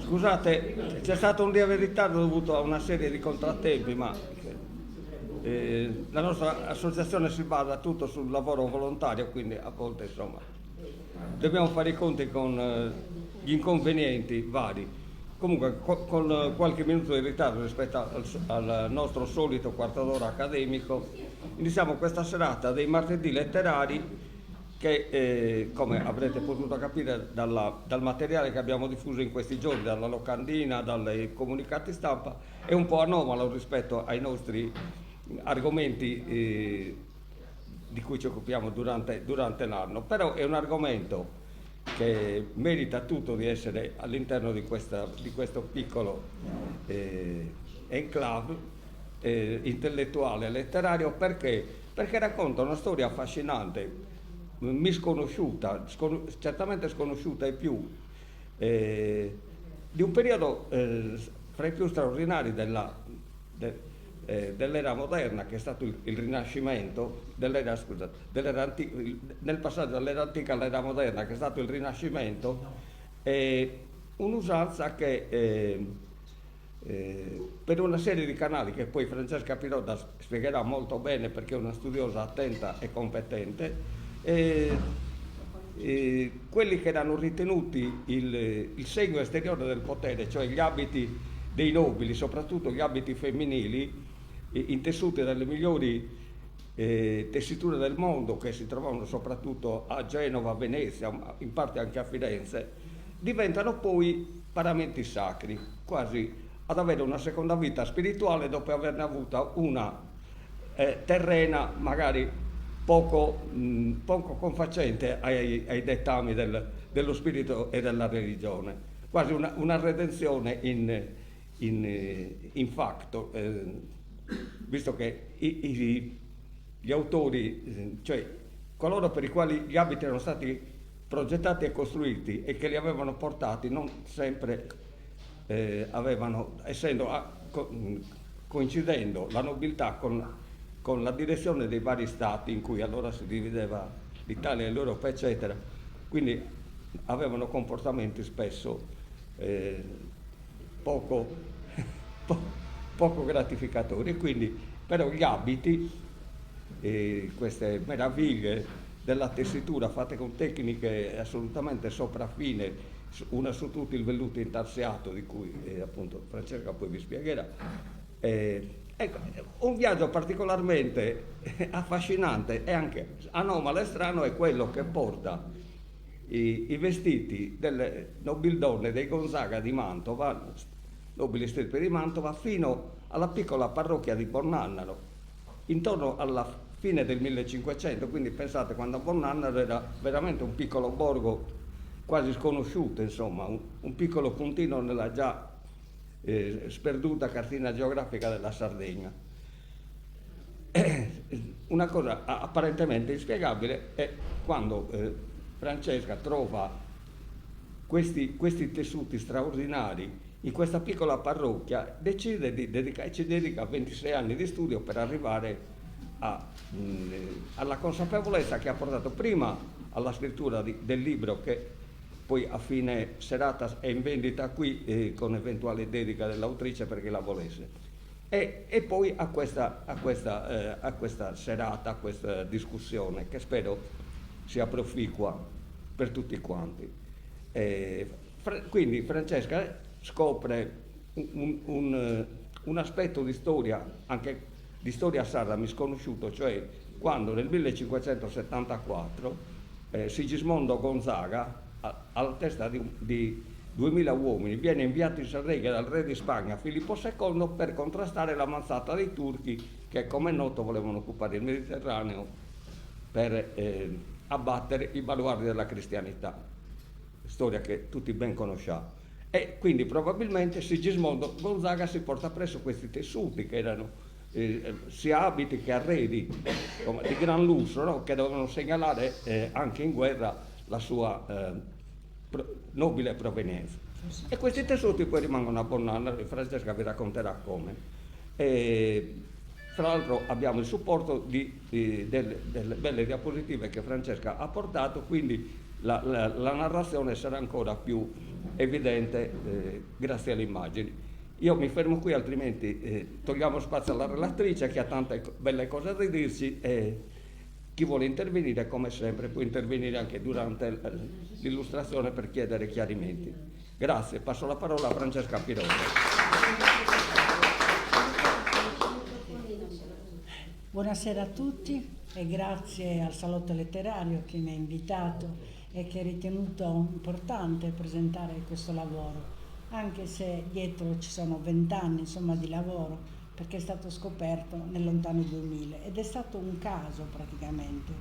Scusate, c'è stato un lieve ritardo dovuto a una serie di contrattempi, ma la nostra associazione si basa tutto sul lavoro volontario, quindi a volte insomma dobbiamo fare i conti con gli inconvenienti vari. Comunque con qualche minuto di ritardo rispetto al nostro solito quarto d'ora accademico, iniziamo questa serata dei martedì letterari che, come avrete potuto capire dal materiale che abbiamo diffuso in questi giorni, dalla locandina, dai comunicati stampa, è un po' anomalo rispetto ai nostri argomenti di cui ci occupiamo durante l'anno, però è un argomento che merita tutto di essere all'interno di questo piccolo enclave intellettuale e letterario, perché racconta una storia affascinante, misconosciuta, certamente sconosciuta ai più, di un periodo fra i più straordinari dell'era moderna, che è stato il Rinascimento, nel passaggio dall'era antica all'era moderna, che è stato il Rinascimento, un'usanza che per una serie di canali che poi Francesca Pirotta spiegherà molto bene, perché è una studiosa attenta e competente, quelli che erano ritenuti il segno esteriore del potere, cioè gli abiti dei nobili, soprattutto gli abiti femminili, intessuti dalle migliori tessiture del mondo, che si trovavano soprattutto a Genova, a Venezia, in parte anche a Firenze, diventano poi paramenti sacri, quasi ad avere una seconda vita spirituale dopo averne avuta una terrena, magari poco confacente ai dettami dello spirito e della religione, quasi una redenzione in facto, visto che gli autori, cioè coloro per i quali gli abiti erano stati progettati e costruiti e che li avevano portati, non sempre avevano, coincidendo la nobiltà con la direzione dei vari stati in cui allora si divideva l'Italia e l'Europa, eccetera, quindi avevano comportamenti spesso poco, poco gratificatori. Quindi però gli abiti, queste meraviglie della tessitura fatte con tecniche assolutamente sopraffine, una su tutti il velluto intarsiato, di cui appunto Francesca poi vi spiegherà. Ecco, un viaggio particolarmente affascinante e anche anomalo e strano è quello che porta i vestiti delle nobildonne dei Gonzaga di Mantova, nobili stirpe di Mantova, fino alla piccola parrocchia di Bornannaro, intorno alla fine del 1500, quindi pensate, quando Bornannaro era veramente un piccolo borgo quasi sconosciuto, insomma, un piccolo puntino nella già sperduta cartina geografica della Sardegna. Una cosa apparentemente inspiegabile è quando Francesca trova questi tessuti straordinari in questa piccola parrocchia, decide di dedica 26 anni di studio per arrivare alla consapevolezza che ha portato prima alla scrittura del libro, che poi a fine serata è in vendita qui con eventuale dedica dell'autrice per chi la volesse, e poi a questa serata, a questa discussione che spero sia proficua per tutti quanti. Quindi Francesca scopre un aspetto di storia, anche di storia sarda misconosciuto, cioè quando nel 1574 Sigismondo Gonzaga, alla testa di 2000 uomini, viene inviato in Sardegna dal re di Spagna Filippo II per contrastare l'avanzata dei turchi che, come è noto, volevano occupare il Mediterraneo per abbattere i baluardi della cristianità, storia che tutti ben conosciamo. E quindi probabilmente Sigismondo Gonzaga si porta presso questi tessuti che erano sia abiti che arredi di gran lusso, no? Che dovevano segnalare anche in guerra la sua nobile provenienza. E questi tessuti poi rimangono a Bornannaro, e Francesca vi racconterà come. Tra l'altro abbiamo il supporto delle belle diapositive che Francesca ha portato, quindi la narrazione sarà ancora più evidente grazie alle immagini. Io mi fermo qui, altrimenti togliamo spazio alla relatrice che ha tante belle cose da dirci, e chi vuole intervenire, come sempre, può intervenire anche durante l'illustrazione per chiedere chiarimenti. Grazie, passo la parola a Francesca Pironi. Buonasera a tutti e grazie al Salotto Letterario che mi ha invitato e che ha ritenuto importante presentare questo lavoro, anche se dietro ci sono 20 anni di lavoro, perché è stato scoperto nel lontano 2000 ed è stato un caso praticamente,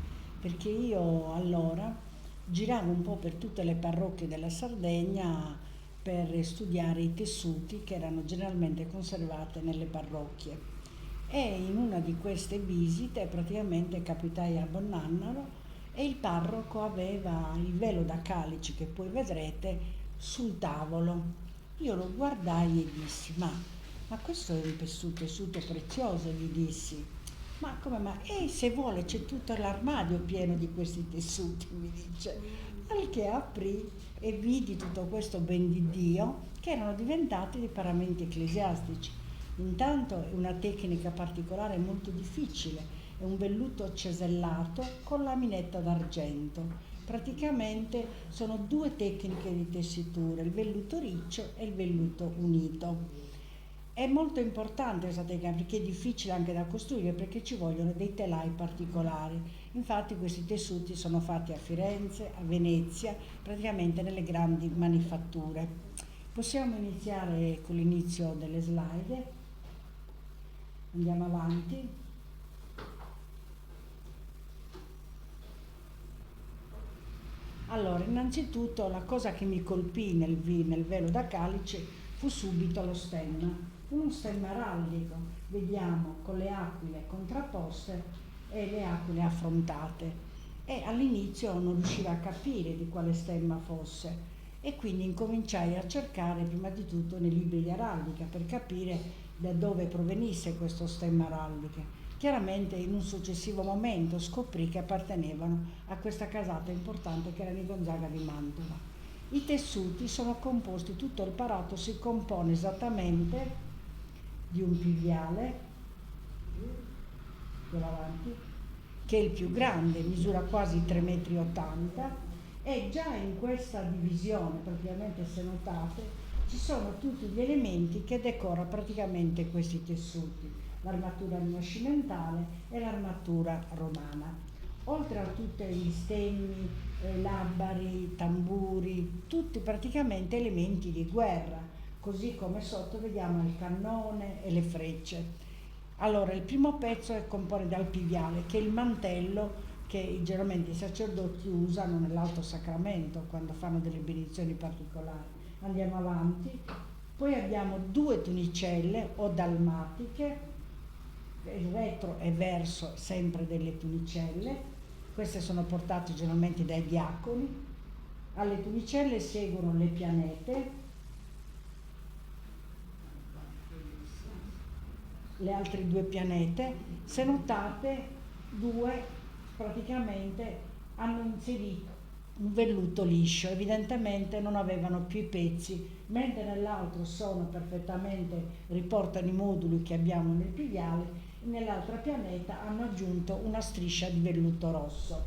perché io allora giravo un po' per tutte le parrocchie della Sardegna per studiare i tessuti che erano generalmente conservati nelle parrocchie. E in una di queste visite praticamente capitai a Bonnannaro e il parroco aveva il velo da calice che poi vedrete sul tavolo. Io lo guardai e dissi, ma questo è un tessuto prezioso, gli dissi. Ma come mai? E se vuole c'è tutto l'armadio pieno di questi tessuti, mi dice. Al che aprì e vidi tutto questo ben di Dio che erano diventati dei paramenti ecclesiastici. Intanto è una tecnica particolare molto difficile, è un velluto cesellato con laminetta d'argento. Praticamente sono due tecniche di tessitura, il velluto riccio e il velluto unito. È molto importante questa tecnica perché è difficile anche da costruire, perché ci vogliono dei telai particolari. Infatti questi tessuti sono fatti a Firenze, a Venezia, praticamente nelle grandi manifatture. Possiamo iniziare con l'inizio delle slide. Andiamo avanti. Allora, innanzitutto la cosa che mi colpì nel velo da calice fu subito lo stemma, uno stemma araldico, vediamo con le aquile contrapposte e le aquile affrontate, e all'inizio non riuscivo a capire di quale stemma fosse e quindi incominciai a cercare prima di tutto nei libri di araldica per capire da dove provenisse questo stemma araldico. Chiaramente in un successivo momento scoprì che appartenevano a questa casata importante che era di Gonzaga di Mantova. I tessuti sono composti, tutto il parato si compone esattamente di un piviale, avanti, che è il più grande, misura quasi 3,80 m, e già in questa divisione, praticamente se notate, ci sono tutti gli elementi che decora praticamente questi tessuti, l'armatura rinascimentale e l'armatura romana. Oltre a tutti gli stemmi, labari, tamburi, tutti praticamente elementi di guerra, così come sotto vediamo il cannone e le frecce. Allora, il primo pezzo è compone dal piviale, che è il mantello che generalmente i sacerdoti usano nell'alto sacramento quando fanno delle benedizioni particolari. Andiamo avanti. Poi abbiamo due tunicelle o dalmatiche, il retro e verso sempre delle tunicelle, queste sono portate generalmente dai diaconi. Alle tunicelle seguono le pianete, le altre due pianete. Se notate, due praticamente hanno inserito un velluto liscio, evidentemente non avevano più i pezzi, mentre nell'altro sono perfettamente, riportano i moduli che abbiamo nel piviale, e nell'altra pianeta hanno aggiunto una striscia di velluto rosso.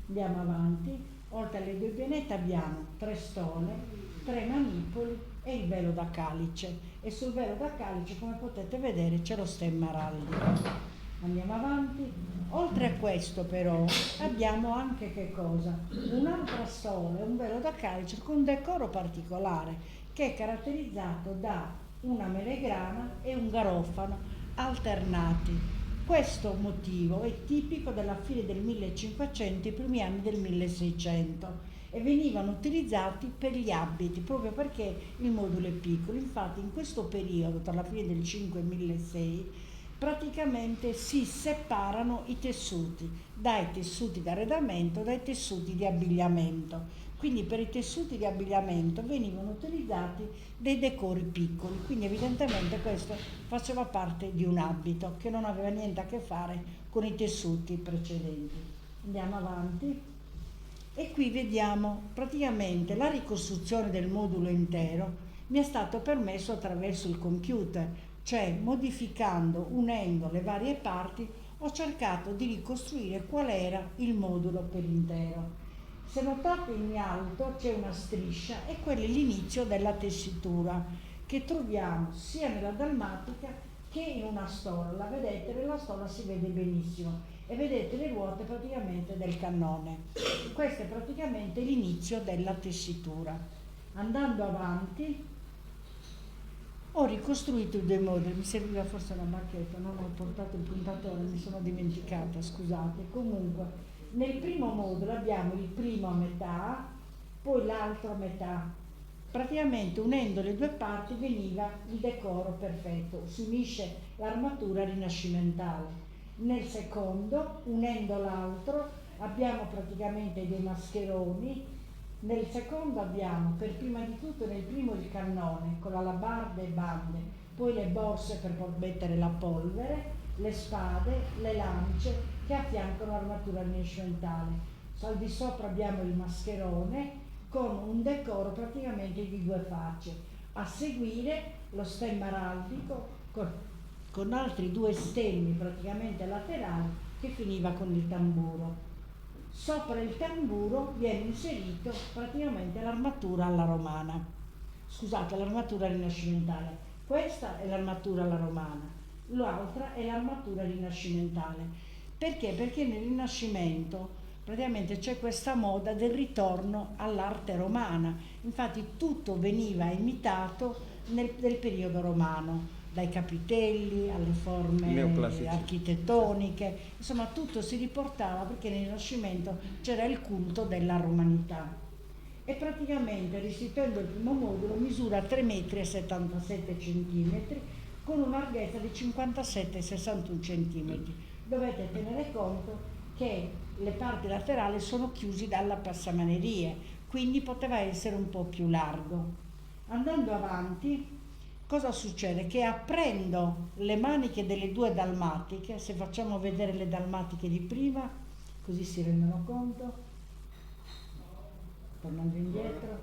Andiamo avanti. Oltre alle due pianete abbiamo 3 stole, 3 manipoli e il velo da calice, e sul velo da calice, come potete vedere, c'è lo stemma araldico. Andiamo avanti. Oltre a questo però abbiamo anche che cosa? Un'altra stola, un velo da calice con un decoro particolare che è caratterizzato da una melegrana e un garofano alternati. Questo motivo è tipico della fine del 1500 e i primi anni del 1600 e venivano utilizzati per gli abiti proprio perché il modulo è piccolo. Infatti in questo periodo, tra la fine del 5 e il 1600, praticamente si separano i tessuti, dai tessuti d'arredamento, dai tessuti di abbigliamento. Quindi per i tessuti di abbigliamento venivano utilizzati dei decori piccoli, quindi evidentemente questo faceva parte di un abito che non aveva niente a che fare con i tessuti precedenti. Andiamo avanti. E qui vediamo praticamente la ricostruzione del modulo intero mi è stato permesso attraverso il computer, cioè modificando, unendo le varie parti, ho cercato di ricostruire qual era il modulo per intero. Se notate in alto c'è una striscia e quello è l'inizio della tessitura che troviamo sia nella dalmatica che in una stola. La vedete? Nella stola si vede benissimo e vedete le ruote praticamente del cannone. Questo è praticamente l'inizio della tessitura. Andando avanti ho ricostruito i due moduli, mi serviva forse una bacchetta, non ho portato il puntatore, mi sono dimenticata, scusate. Comunque, nel primo modulo abbiamo il primo a metà, poi l'altro a metà. Praticamente unendo le due parti veniva il decoro perfetto, si unisce l'armatura rinascimentale. Nel secondo, unendo l'altro, abbiamo praticamente dei mascheroni. Nel secondo abbiamo per prima di tutto nel primo il cannone con l'alabarda e bande, poi le borse per mettere la polvere, le spade, le lance che affiancano l'armatura rinascimentale. Al di sopra abbiamo il mascherone con un decoro praticamente di due facce. A seguire lo stemma araldico con altri due stemmi praticamente laterali che finiva con il tamburo. Sopra il tamburo viene inserito praticamente l'armatura alla romana, scusate, l'armatura rinascimentale. Questa è l'armatura alla romana, l'altra è l'armatura rinascimentale. Perché? Perché nel Rinascimento praticamente c'è questa moda del ritorno all'arte romana, infatti tutto veniva imitato nel periodo romano, dai capitelli alle forme architettoniche, insomma tutto si riportava perché nel Rinascimento c'era il culto della romanità. E praticamente, restituendo il primo modulo, misura 3,77 m con una larghezza di 57,61 cm. Dovete tenere conto che le parti laterali sono chiuse dalla passamanerie, quindi poteva essere un po' più largo. Andando avanti, cosa succede? Che aprendo le maniche delle due dalmatiche, se facciamo vedere le dalmatiche di prima, così si rendono conto, tornando indietro,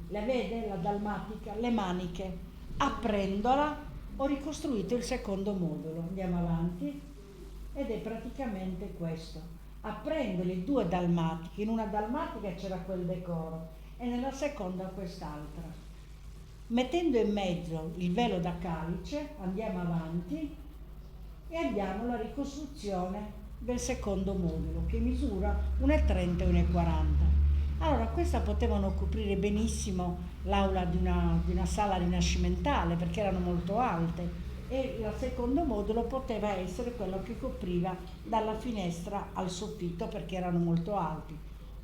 la vede la dalmatica, le maniche, aprendola ho ricostruito il secondo modulo. Andiamo avanti ed è praticamente questo. Aprendo le due dalmatiche, in una dalmatica c'era quel decoro e nella seconda quest'altra. Mettendo in mezzo il velo da calice, andiamo avanti e abbiamo la ricostruzione del secondo modulo che misura 1,30 e 1,40. Allora, questa potevano coprire benissimo l'aula di una sala rinascimentale perché erano molto alte e il secondo modulo poteva essere quello che copriva dalla finestra al soffitto perché erano molto alti.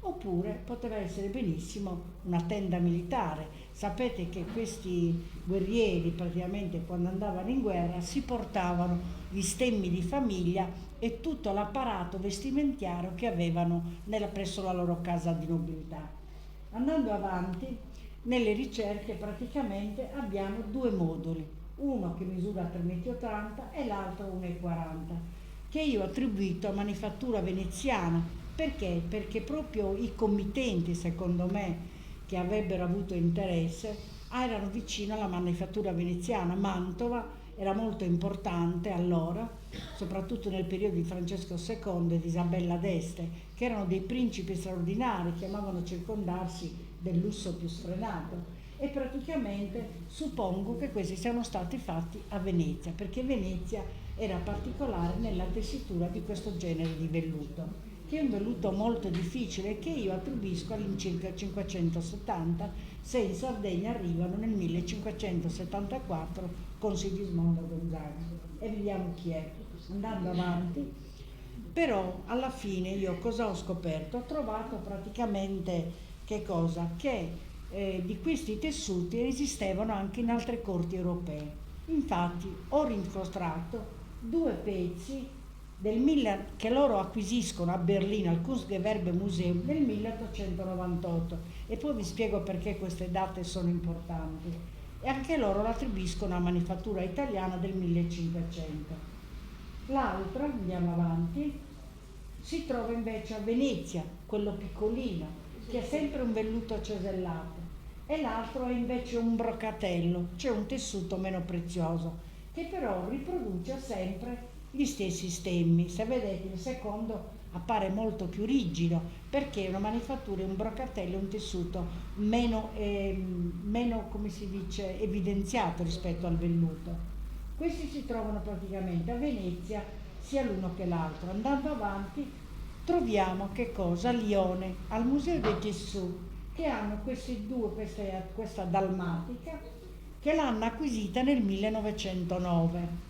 Oppure poteva essere benissimo una tenda militare. Sapete che questi guerrieri praticamente quando andavano in guerra si portavano gli stemmi di famiglia e tutto l'apparato vestimentiero che avevano presso la loro casa di nobiltà. Andando avanti, nelle ricerche praticamente abbiamo due moduli, uno che misura 3,80 m e l'altro 1,40 m, che io ho attribuito a manifattura veneziana. Perché? Perché proprio i committenti, secondo me, che avrebbero avuto interesse, erano vicino alla manifattura veneziana. Mantova era molto importante allora, soprattutto nel periodo di Francesco II e di Isabella d'Este, che erano dei principi straordinari che amavano circondarsi del lusso più sfrenato. E praticamente suppongo che questi siano stati fatti a Venezia, perché Venezia era particolare nella tessitura di questo genere di velluto, che è un velluto molto difficile che io attribuisco all'incirca 570, se in Sardegna arrivano nel 1574 con Sigismondo Gonzaga. E vediamo chi è. Andando avanti, però alla fine io cosa ho scoperto? Ho trovato praticamente che cosa? Che di questi tessuti esistevano anche in altre corti europee. Infatti ho rincontrato due pezzi che loro acquisiscono a Berlino al Kunstgewerbemuseum nel 1898 e poi vi spiego perché queste date sono importanti, e anche loro l'attribuiscono a manifattura italiana del 1500. L'altra, andiamo avanti, si trova invece a Venezia quello piccolino, che è sempre un velluto cesellato, e l'altro è invece un brocatello, cioè un tessuto meno prezioso, che però riproduce sempre gli stessi stemmi. Se vedete, il secondo appare molto più rigido, perché è una manifattura, un brocatello è un tessuto meno, come si dice, evidenziato rispetto al velluto. Questi si trovano praticamente a Venezia, sia l'uno che l'altro. Andando avanti troviamo che cosa? A Lione, al Museo dei Tessù, che hanno questa dalmatica, che l'hanno acquisita nel 1909,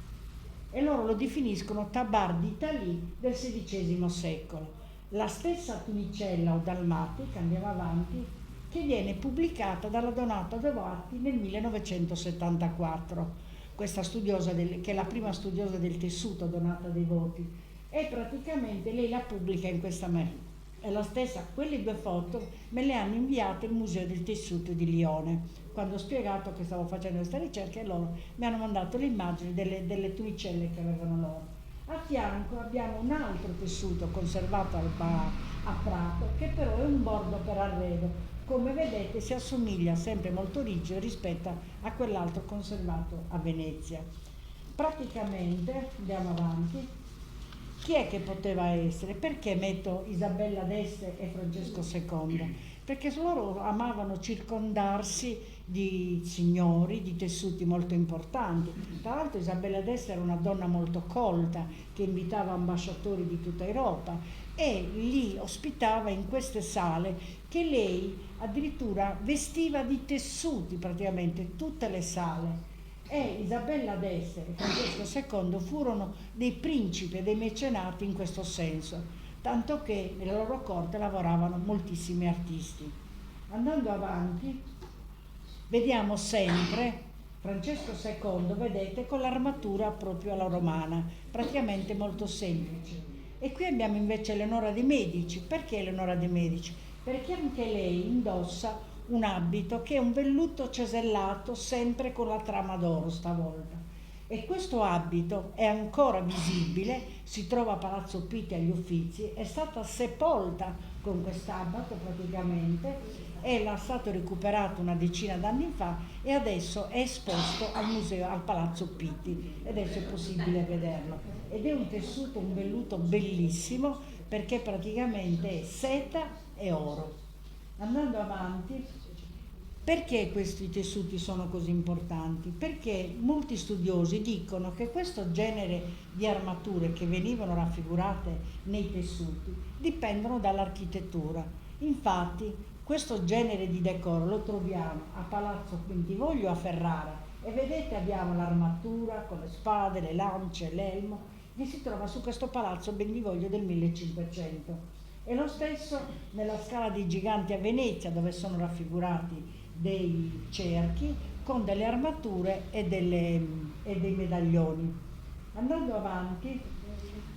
e loro lo definiscono tabar d'Italie del XVI secolo. La stessa tunicella o dalmatica, andiamo avanti, che viene pubblicata dalla Donata Dovatti nel 1974, questa studiosa che è la prima studiosa del tessuto, Donata Devoti, e praticamente lei la pubblica in questa maniera. È la stessa, quelle due foto me le hanno inviate il Museo del Tessuto di Lione, quando ho spiegato che stavo facendo questa ricerca, e loro mi hanno mandato le immagini delle tunicelle che avevano loro. A fianco abbiamo un altro tessuto conservato a Prato, che però è un bordo per arredo. Come vedete si assomiglia sempre molto rigido rispetto a quell'altro conservato a Venezia. Praticamente, andiamo avanti, chi è che poteva essere? Perché metto Isabella d'Este e Francesco II? Perché loro amavano circondarsi di signori, di tessuti molto importanti. Tra l'altro Isabella d'Este era una donna molto colta, che invitava ambasciatori di tutta Europa, e li ospitava in queste sale, che lei addirittura vestiva di tessuti, praticamente tutte le sale. E Isabella d'Este e Francesco II furono dei principi e dei mecenati in questo senso, tanto che nella loro corte lavoravano moltissimi artisti. Andando avanti, vediamo sempre Francesco II, vedete, con l'armatura proprio alla romana, praticamente molto semplice. E qui abbiamo invece Eleonora de' Medici. Perché Eleonora de' Medici? Perché anche lei indossa un abito che è un velluto cesellato, sempre con la trama d'oro stavolta. E questo abito è ancora visibile, si trova a Palazzo Pitti agli Uffizi, è stata sepolta con quest'abito praticamente, e l'ha stato recuperato una decina d'anni fa, e adesso è esposto al museo, al Palazzo Pitti, ed adesso è possibile vederlo. Ed è un tessuto, un velluto bellissimo, perché praticamente è seta e oro. Andando avanti, perché questi tessuti sono così importanti? Perché molti studiosi dicono che questo genere di armature che venivano raffigurate nei tessuti dipendono dall'architettura. Infatti questo genere di decoro lo troviamo a Palazzo Bentivoglio a Ferrara, e vedete abbiamo l'armatura con le spade, le lance, l'elmo, che si trova su questo Palazzo Bentivoglio del 1500. E lo stesso nella Scala dei Giganti a Venezia, dove sono raffigurati dei cerchi con delle armature e dei medaglioni. Andando avanti,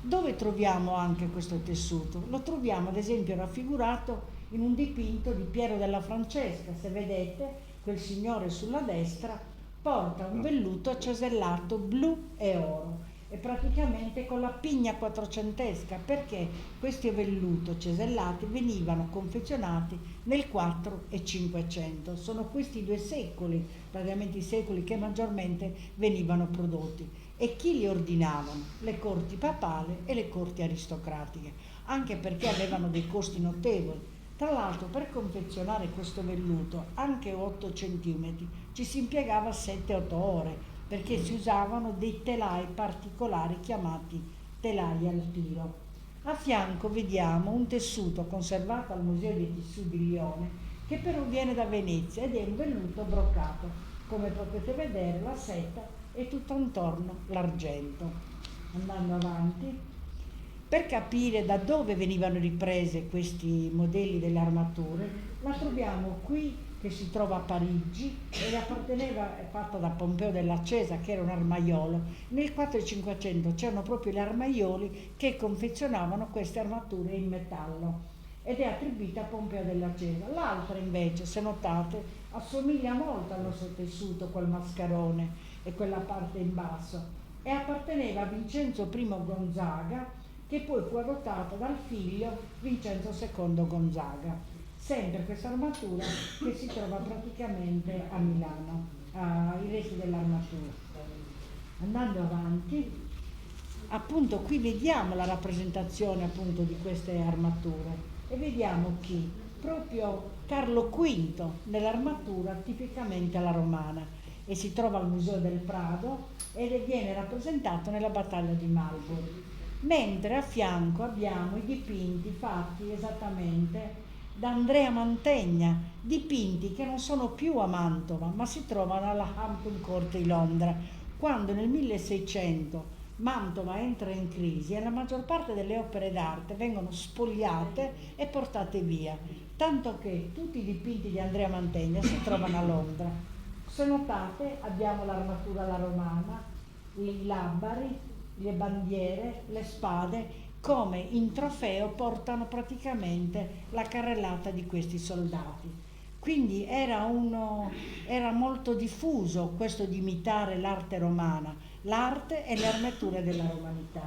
dove troviamo anche questo tessuto? Lo troviamo ad esempio raffigurato in un dipinto di Piero della Francesca. Se vedete, quel signore sulla destra porta un velluto cesellato blu e oro, e praticamente con la pigna quattrocentesca, perché questi velluto cesellati venivano confezionati nel 4 e 500. Sono questi due secoli, praticamente i secoli che maggiormente venivano prodotti. E chi li ordinavano? Le corti papali e le corti aristocratiche, anche perché avevano dei costi notevoli. Tra l'altro, per confezionare questo velluto, anche 8 centimetri, ci si impiegava 7-8 ore, perché si usavano dei telai particolari chiamati telai al tiro. A fianco vediamo un tessuto conservato al Museo dei Tessù di Lione, che però viene da Venezia, ed è un velluto broccato. Come potete vedere, la seta e tutto intorno l'argento. Andando avanti, per capire da dove venivano riprese questi modelli delle armature, la troviamo qui, che si trova a Parigi, ed è fatta da Pompeo della Cesa, che era un armaiolo. Nel 400-500 c'erano proprio gli armaioli che confezionavano queste armature in metallo, ed è attribuita a Pompeo della Cesa. L'altra invece, se notate, assomiglia molto al nostro tessuto, quel mascherone e quella parte in basso, e apparteneva a Vincenzo I Gonzaga, che poi fu adottata dal figlio Vincenzo II Gonzaga. Sempre questa armatura che si trova praticamente a Milano, ai resti dell'armatura. Andando avanti, appunto qui vediamo la rappresentazione appunto di queste armature e vediamo chi? Proprio Carlo V nell'armatura tipicamente alla romana, e si trova al Museo del Prado ed viene rappresentato nella battaglia di Marlborough. Mentre a fianco abbiamo i dipinti fatti esattamente da Andrea Mantegna, dipinti che non sono più a Mantova ma si trovano alla Hampton Court di Londra, quando nel 1600 Mantova entra in crisi e la maggior parte delle opere d'arte vengono spogliate e portate via, tanto che tutti i dipinti di Andrea Mantegna si trovano a Londra. Se notate abbiamo l'armatura alla romana, i labari, le bandiere, le spade, come in trofeo portano praticamente la carrellata di questi soldati. Quindi era molto diffuso questo di imitare l'arte romana, l'arte e le armature della romanità.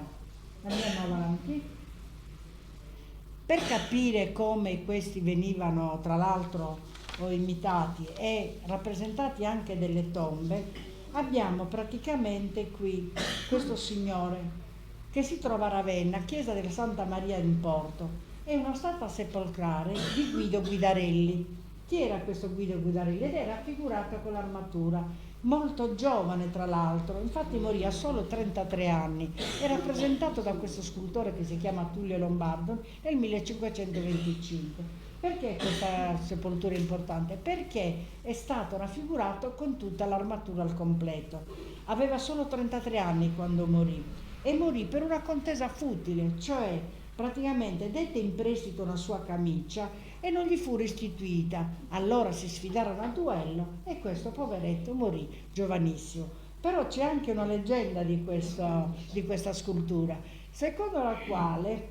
Andiamo avanti. Per capire come questi venivano tra l'altro imitati e rappresentati anche delle tombe, abbiamo praticamente qui questo signore che si trova a Ravenna, chiesa della Santa Maria in Porto, è una statua sepolcrale di Guido Guidarelli. Chi era questo Guido Guidarelli? Ed era raffigurato con l'armatura, molto giovane tra l'altro, infatti morì a solo 33 anni, è rappresentato da questo scultore che si chiama Tullio Lombardo nel 1525. Perché questa sepoltura è importante? Perché è stato raffigurato con tutta l'armatura al completo. Aveva solo 33 anni quando morì e morì per una contesa futile, cioè praticamente dette in prestito una sua camicia e non gli fu restituita. Allora si sfidarono a duello e questo poveretto morì giovanissimo. Però c'è anche una leggenda di questa scultura, secondo la quale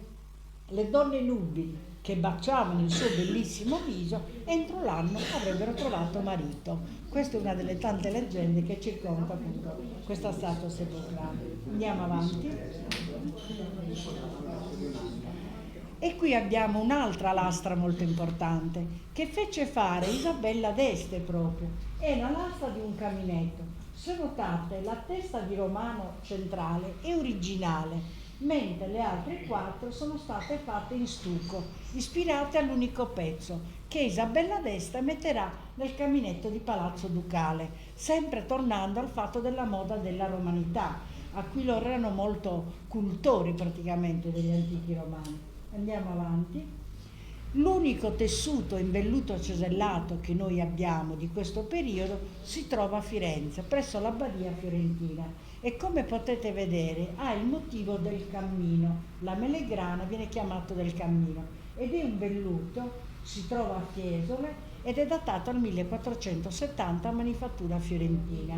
le donne nubili che baciavano il suo bellissimo viso entro l'anno avrebbero trovato marito. Questa è una delle tante leggende che circonda appunto questa statua sepolcrale. Andiamo avanti. E qui abbiamo un'altra lastra molto importante che fece fare Isabella d'Este proprio. È una lastra di un caminetto. Se notate, la testa di Romano centrale è originale, mentre le altre 4 sono state fatte in stucco, ispirate all'unico pezzo che Isabella d'Este metterà nel caminetto di Palazzo Ducale, sempre tornando al fatto della moda della romanità, a cui loro erano molto cultori praticamente degli antichi romani. Andiamo avanti. L'unico tessuto in velluto cesellato che noi abbiamo di questo periodo si trova a Firenze, presso l'Abbadia Fiorentina, e come potete vedere ha il motivo del cammino. La melegrana viene chiamato del cammino ed è un velluto, si trova a Fiesole ed è datato al 1470 a Manifattura Fiorentina.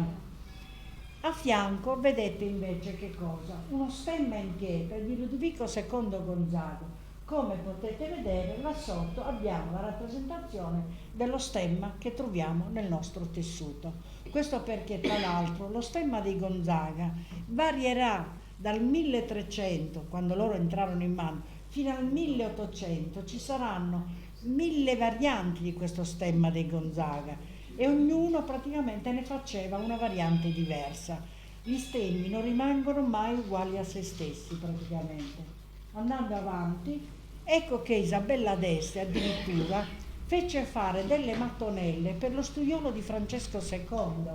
A fianco vedete invece che cosa? Uno stemma in pietra di Ludovico II Gonzaga. Come potete vedere là sotto abbiamo la rappresentazione dello stemma che troviamo nel nostro tessuto. Questo perché tra l'altro lo stemma dei Gonzaga varierà dal 1300, quando loro entrarono in mano, fino al 1800. Ci saranno 1000 varianti di questo stemma dei Gonzaga e ognuno praticamente ne faceva una variante diversa. Gli stemmi non rimangono mai uguali a se stessi praticamente. Andando avanti, ecco che Isabella d'Este addirittura fece fare delle mattonelle per lo studiolo di Francesco II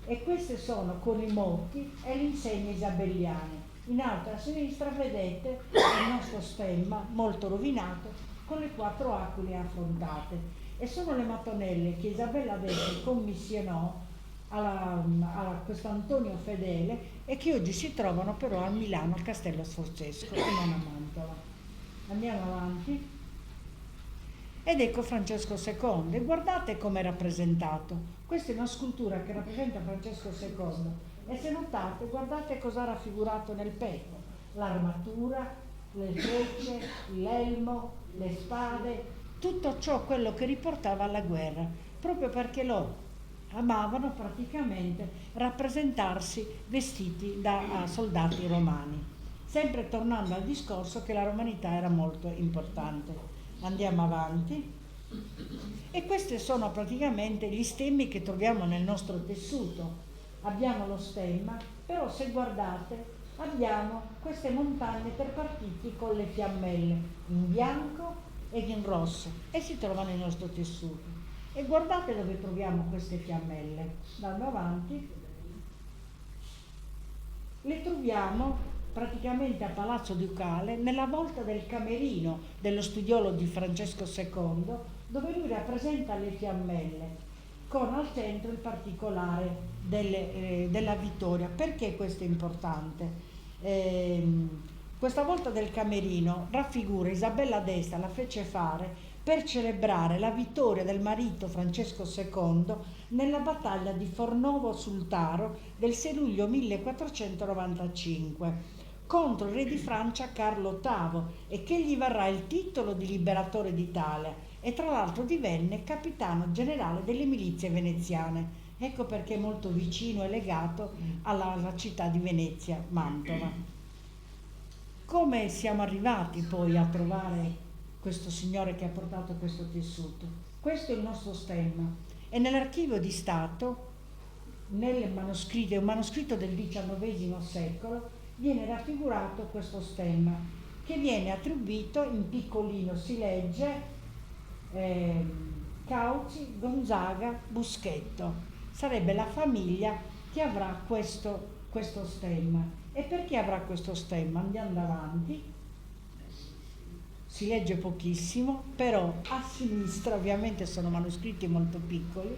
e queste sono con i motti e le insegne isabelliane. In alto a sinistra vedete il nostro stemma molto rovinato con le 4 aquile affrontate e sono le mattonelle che Isabella d'Este commissionò a questo Antonio Fedele e che oggi si trovano però a Milano al Castello Sforzesco e non a Mantova. Andiamo avanti. Ed ecco Francesco II, e guardate come è rappresentato. Questa è una scultura che rappresenta Francesco II e se notate, guardate cosa ha raffigurato nel petto: l'armatura, le frecce, l'elmo, le spade, tutto ciò quello che riportava alla guerra, proprio perché loro amavano praticamente rappresentarsi vestiti da soldati romani. sempre tornando al discorso che la romanità era molto importante. Andiamo avanti. E questi sono praticamente gli stemmi che troviamo nel nostro tessuto. Abbiamo lo stemma, però se guardate abbiamo queste montagne per partiti con le fiammelle in bianco ed in rosso e si trovano nel nostro tessuto. E guardate dove troviamo queste fiammelle. Andando avanti, le troviamo praticamente a Palazzo Ducale nella volta del camerino dello studiolo di Francesco II, dove lui rappresenta le fiammelle con al centro il particolare della vittoria. Perché questo è importante? Questa volta del camerino raffigura Isabella d'Este, la fece fare per celebrare la vittoria del marito Francesco II nella battaglia di Fornovo sul Taro del 6 luglio 1495 contro il re di Francia Carlo VIII e che gli varrà il titolo di liberatore d'Italia e tra l'altro divenne capitano generale delle milizie veneziane. Ecco perché è molto vicino e legato alla città di Venezia, Mantova. Come siamo arrivati poi a trovare questo signore che ha portato questo tessuto? Questo è il nostro stemma e nell'archivio di Stato, nel manoscritto, è un manoscritto del XIX secolo, viene raffigurato questo stemma che viene attribuito, in piccolino si legge Cauci, Gonzaga, Buschetto. Sarebbe la famiglia che avrà questo stemma. E perché avrà questo stemma? Andiamo avanti. Si legge pochissimo, però a sinistra, ovviamente sono manoscritti molto piccoli,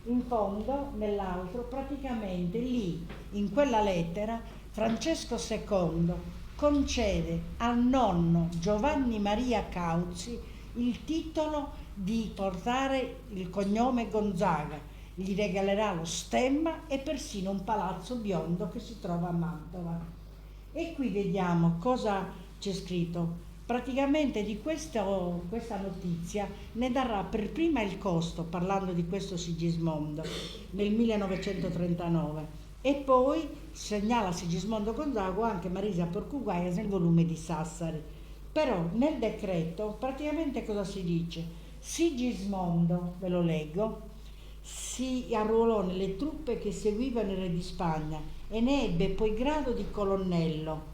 in fondo, nell'altro, praticamente lì, in quella lettera, Francesco II concede al nonno Giovanni Maria Cauci il titolo di portare il cognome Gonzaga, gli regalerà lo stemma e persino un palazzo biondo che si trova a Mantova. E qui vediamo cosa c'è scritto. Praticamente di questa notizia ne darà per prima il costo, parlando di questo Sigismondo, nel 1939, e poi segnala Sigismondo Gonzaga anche Marisa Porcuguaias nel volume di Sassari. Però nel decreto praticamente cosa si dice? Sigismondo, ve lo leggo, si arruolò nelle truppe che seguivano il re di Spagna e ne ebbe poi grado di colonnello.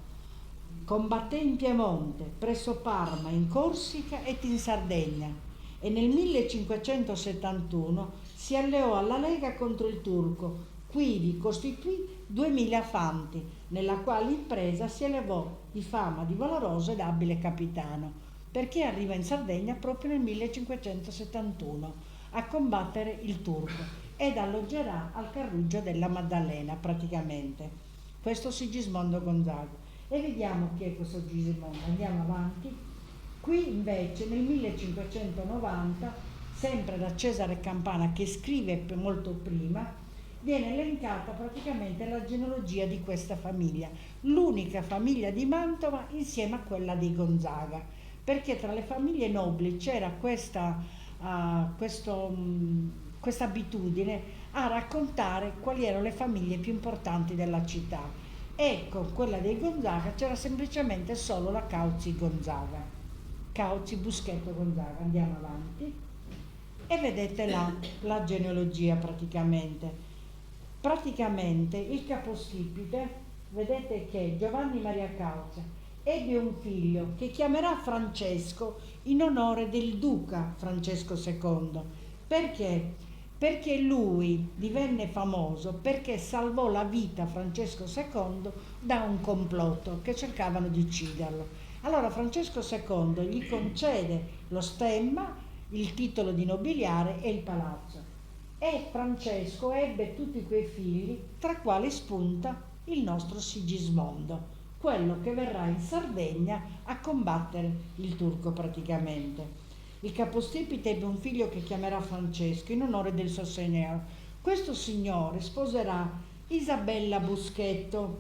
Combatté in Piemonte, presso Parma, in Corsica ed in Sardegna e nel 1571 si alleò alla Lega contro il turco, quivi costituì 2000 fanti, nella quale impresa si elevò di fama di valoroso ed abile capitano, perché arriva in Sardegna proprio nel 1571 a combattere il turco ed alloggerà al Carruggio della Maddalena praticamente. Questo Sigismondo Gonzaga. E vediamo chi è questo Sigismondo. Andiamo avanti. Qui invece nel 1590, sempre da Cesare Campana, che scrive molto prima, viene elencata praticamente la genealogia di questa famiglia, l'unica famiglia di Mantova insieme a quella dei Gonzaga, perché tra le famiglie nobili c'era questa abitudine a raccontare quali erano le famiglie più importanti della città. E con quella dei Gonzaga c'era semplicemente solo la Cauci Gonzaga, Cauci Buschetto Gonzaga. Andiamo avanti e vedete la genealogia praticamente il capostipite. Vedete che Giovanni Maria Cauci ebbe un figlio che chiamerà Francesco in onore del duca Francesco II. Perché? Perché lui divenne famoso perché salvò la vita a Francesco II da un complotto che cercavano di ucciderlo. Allora Francesco II gli concede lo stemma, il titolo di nobiliare e il palazzo. E Francesco ebbe tutti quei figli, tra quali spunta il nostro Sigismondo, quello che verrà in Sardegna a combattere il turco praticamente. Il capostipite ebbe un figlio che chiamerà Francesco in onore del suo signore. Questo signore sposerà Isabella Buschetto,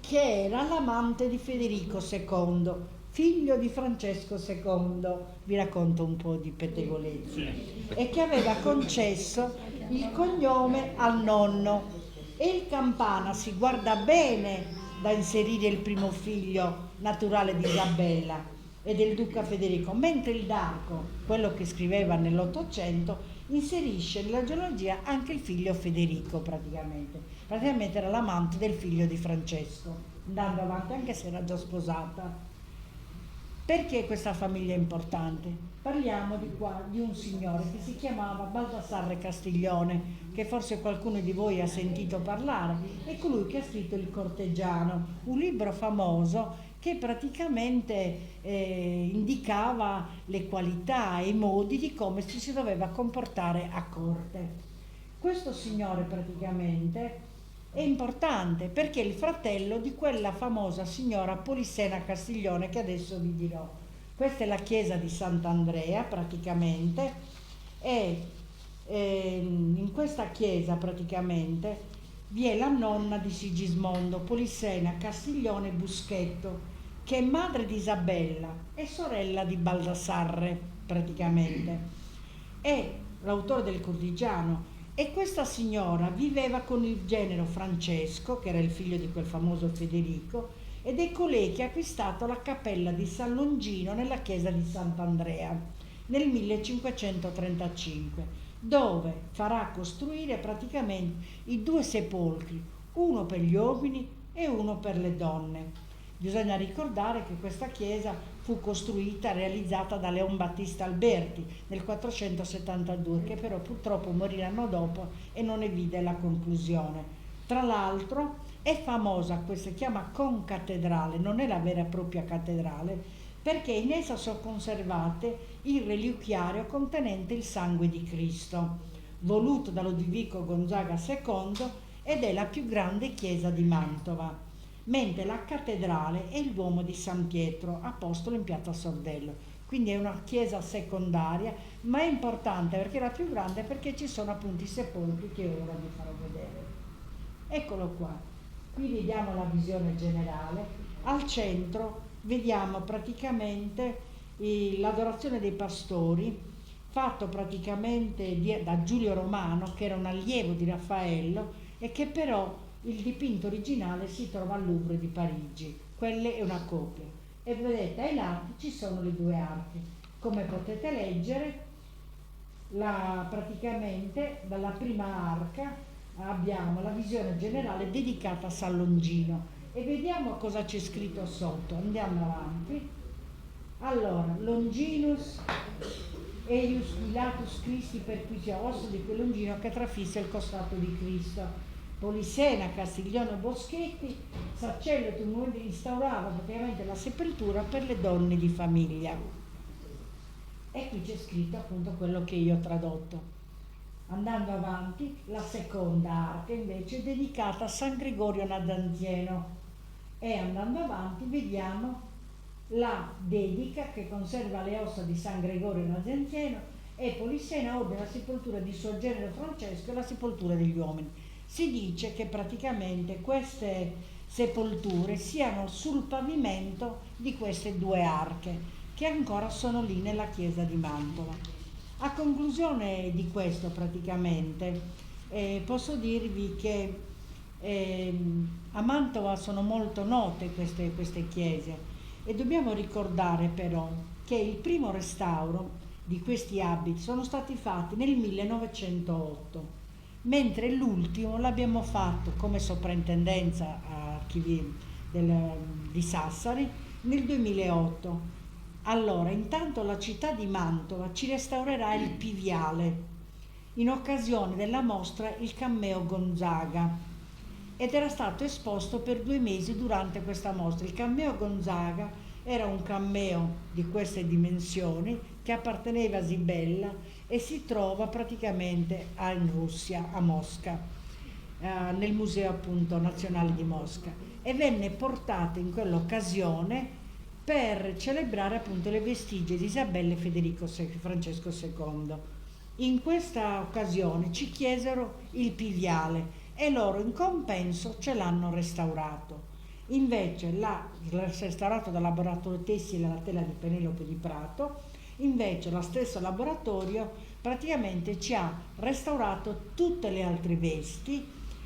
che era l'amante di Federico II, figlio di Francesco II, vi racconto un po' di pettegolezzi, e che aveva concesso il cognome al nonno. E il Campana si guarda bene da inserire il primo figlio naturale di Isabella e del duca Federico, mentre il Darco, quello che scriveva nell'Ottocento, inserisce nella genealogia anche il figlio Federico praticamente. Praticamente era l'amante del figlio di Francesco, andando avanti anche se era già sposata. Perché questa famiglia è importante? Parliamo di un signore che si chiamava Baldassarre Castiglione, che forse qualcuno di voi ha sentito parlare, è colui che ha scritto Il Corteggiano, un libro famoso che praticamente indicava le qualità e i modi di come ci si doveva comportare a corte. Questo signore praticamente è importante perché è il fratello di quella famosa signora Polissena Castiglione che adesso vi dirò. Questa è la chiesa di Sant'Andrea praticamente e in questa chiesa praticamente vi è la nonna di Sigismondo, Polissena Castiglione Buschetto, che è madre di Isabella e sorella di Baldassarre praticamente. È l'autore del Cortigiano. E questa signora viveva con il genero Francesco, che era il figlio di quel famoso Federico, ed è colei che ha acquistato la cappella di San Longino nella chiesa di Sant'Andrea nel 1535, dove farà costruire praticamente i due sepolcri, uno per gli uomini e uno per le donne. Bisogna ricordare che questa chiesa fu costruita e realizzata da Leon Battista Alberti nel 472, che però purtroppo morì l'anno dopo e non ne vide la conclusione. Tra l'altro è famosa, questa si chiama concattedrale, non è la vera e propria cattedrale, perché in essa sono conservate il reliquiario contenente il sangue di Cristo, voluto da Lodovico Gonzaga II, ed è la più grande chiesa di Mantova, mentre la cattedrale è il Duomo di San Pietro, apostolo in piazza Sordello. Quindi è una chiesa secondaria, ma è importante perché è la più grande, perché ci sono appunto i sepolcri che ora vi farò vedere. Eccolo qua. Qui vediamo la visione generale. Al centro vediamo praticamente l'adorazione dei pastori, fatto praticamente da Giulio Romano, che era un allievo di Raffaello e che però il dipinto originale si trova al Louvre di Parigi. Quella è una copia. E vedete, ai lati ci sono le due archi. Come potete leggere, praticamente dalla prima arca abbiamo la visione generale dedicata a San Longino. E vediamo cosa c'è scritto sotto. Andiamo avanti. Allora, Longinus eius ilatus Christi perquisio osso di quel Longino che trafisse il costato di Cristo. Polissena Castiglione Boschetti, Saccello instaurava praticamente la sepoltura per le donne di famiglia. E qui c'è scritto appunto quello che io ho tradotto. Andando avanti, la seconda arca invece è dedicata a San Gregorio Nadanzieno. E andando avanti vediamo la dedica che conserva le ossa di San Gregorio Nadanzieno e Polissena ordina la sepoltura di suo genero Francesco e la sepoltura degli uomini. Si dice che praticamente queste sepolture siano sul pavimento di queste due arche che ancora sono lì nella chiesa di Mantova. A conclusione di questo praticamente posso dirvi che a Mantova sono molto note queste chiese e dobbiamo ricordare però che il primo restauro di questi abiti sono stati fatti nel 1908. Mentre l'ultimo l'abbiamo fatto come soprintendenza archivi di Sassari nel 2008. Allora, intanto la città di Mantova ci restaurerà il Piviale in occasione della mostra Il Cammeo Gonzaga ed era stato esposto per 2 mesi durante questa mostra. Il Cammeo Gonzaga era un cammeo di queste dimensioni che apparteneva a Sibella e si trova praticamente in Russia, a Mosca, nel Museo appunto nazionale di Mosca, e venne portato in quell'occasione per celebrare appunto le vestigie di Isabella e Francesco II. In questa occasione ci chiesero il Piviale e loro in compenso ce l'hanno restaurato. Invece restaurato dal laboratorio tessile La Tela di Penelope di Prato. Invece lo stesso laboratorio praticamente ci ha restaurato tutte le altre vesti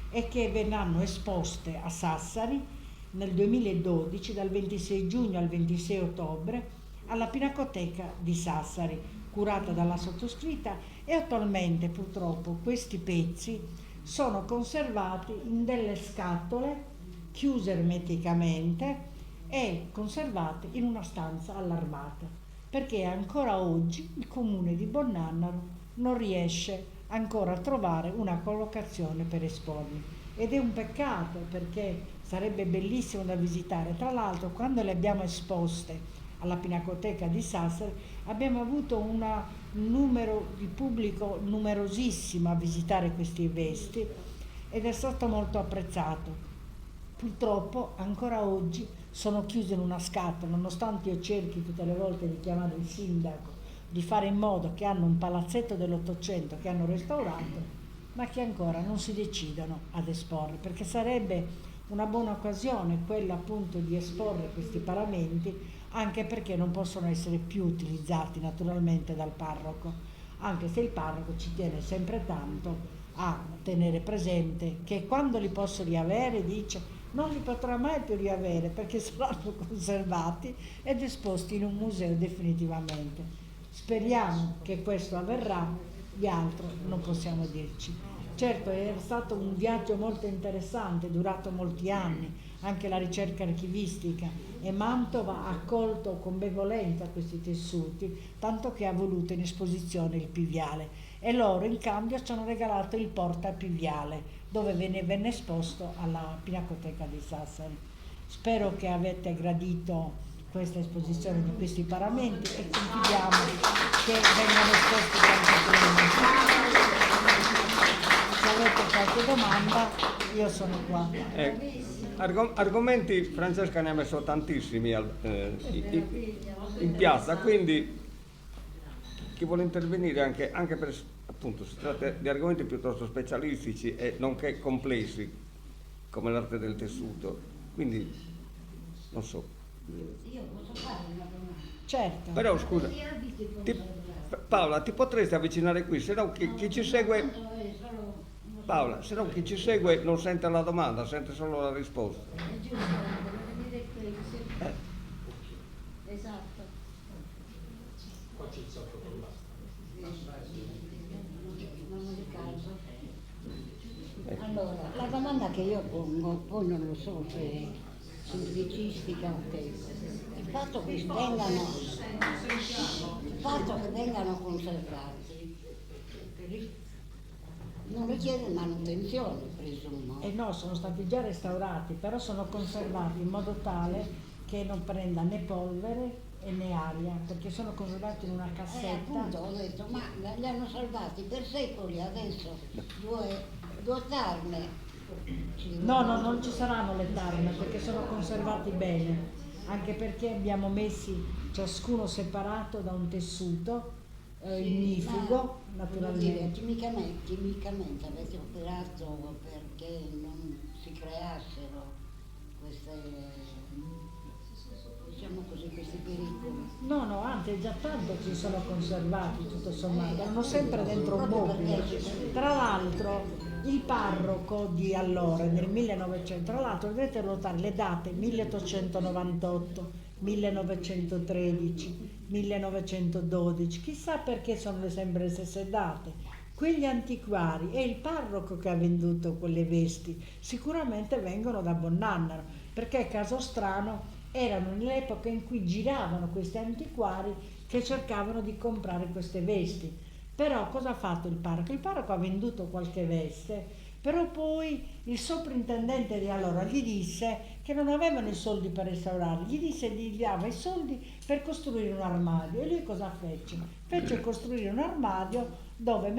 e che verranno esposte a Sassari nel 2012, dal 26 giugno al 26 ottobre, alla Pinacoteca di Sassari, curata dalla sottoscritta, e attualmente purtroppo questi pezzi sono conservati in delle scatole chiuse ermeticamente e conservati in una stanza allarmata, perché ancora oggi il comune di Bonnannaro non riesce ancora a trovare una collocazione per esporli. Ed è un peccato, perché sarebbe bellissimo da visitare. Tra l'altro, quando le abbiamo esposte alla Pinacoteca di Sassari, abbiamo avuto un numero di pubblico numerosissimo a visitare questi vesti ed è stato molto apprezzato. Purtroppo ancora oggi sono chiuse in una scatola, nonostante io cerchi tutte le volte di chiamare il sindaco, di fare in modo che hanno un palazzetto dell'Ottocento che hanno restaurato, ma che ancora non si decidono ad esporre, perché sarebbe una buona occasione quella appunto di esporre questi paramenti, anche perché non possono essere più utilizzati naturalmente dal parroco, anche se il parroco ci tiene sempre tanto a tenere presente che quando li posso riavere, dice, non li potrà mai più riavere perché saranno conservati ed esposti in un museo definitivamente. Speriamo che questo avverrà, di altro non possiamo dirci. Certo, è stato un viaggio molto interessante, durato molti anni, anche la ricerca archivistica, e Mantova ha accolto con benevolenza questi tessuti, tanto che ha voluto in esposizione il piviale, e loro in cambio ci hanno regalato il portapiviale, dove venne esposto alla Pinacoteca di Sassari. Spero che avete gradito questa esposizione di questi paramenti e confidiamo che vengano esposti anche prima. Se avete qualche domanda, io sono qua. Argomenti Francesca ne ha messo tantissimi in piazza, quindi chi vuole intervenire anche per, appunto, si tratta di argomenti piuttosto specialistici e nonché complessi, come l'arte del tessuto, quindi non so. Io posso fare una domanda? Certo. Però scusa, Paola, ti potresti avvicinare qui, se no chi ci segue... Paola, se no chi ci segue non sente la domanda, sente solo la risposta. È giusto, devo dire questo. Esatto. Non di caso. Allora, la domanda che io pongo, poi non lo so se è semplicistica o che il fatto che vengano conservati non richiede manutenzione, presumo. No, sono stati già restaurati, però sono conservati in modo tale che non prenda né polvere né aria, perché sono conservati in una cassetta. Appunto ho detto, ma li hanno salvati per secoli, adesso due tarme. No, non ci saranno le tarme perché sono conservati bene, anche perché abbiamo messi ciascuno separato da un tessuto ignifugo, naturalmente. Chimicamente avete operato perché non si creassero queste, diciamo così, questi pericoli. No, anzi è già tanto che si sono conservati, tutto sommato, erano sempre dentro un mobile. Tra l'altro il parroco di allora, nel 1900, tra l'altro dovete notare le date 1898, 1913, 1912, chissà perché sono sempre le stesse date. Quegli antiquari e il parroco che ha venduto quelle vesti sicuramente vengono da Bonnannaro, perché caso strano erano nell'epoca in cui giravano questi antiquari che cercavano di comprare queste vesti. Però cosa ha fatto il parroco? Il parroco ha venduto qualche veste, però poi il soprintendente di allora gli disse che non avevano i soldi per restaurarli, gli dava i soldi per costruire un armadio, e lui cosa fece? Fece costruire un armadio dove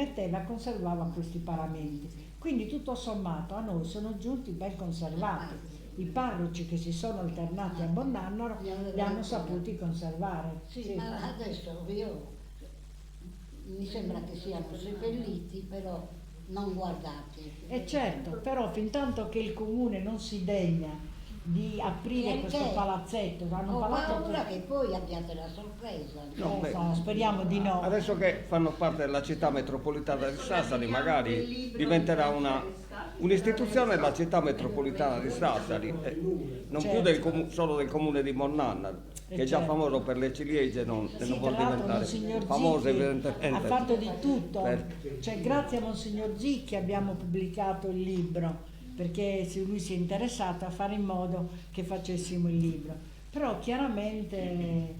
conservava questi paramenti. Quindi tutto sommato a noi sono giunti ben conservati. I parroci che si sono alternati a Bonnannaro li hanno saputi conservare. Sì, ma adesso mi sembra che siano seppelliti, però non guardati. E certo, però fin tanto che il comune non si degna di aprire Perché? questo palazzetto. Hanno Ho parlato paura che poi abbiate la sorpresa. No, beh. speriamo di no. Adesso che fanno parte della città metropolitana di Sassari, magari diventerà un'istituzione della città metropolitana di Sassari, non più Certo. solo del comune di Monnanna, che è già certo. famoso per le ciliegie, non Sì, vuol tra l'altro diventare Monsignor famoso Zicchi evidentemente. ha fatto di tutto, Per- cioè grazie a Monsignor Zicchi abbiamo pubblicato il libro, perché lui si è interessato a fare in modo che facessimo il libro. Però chiaramente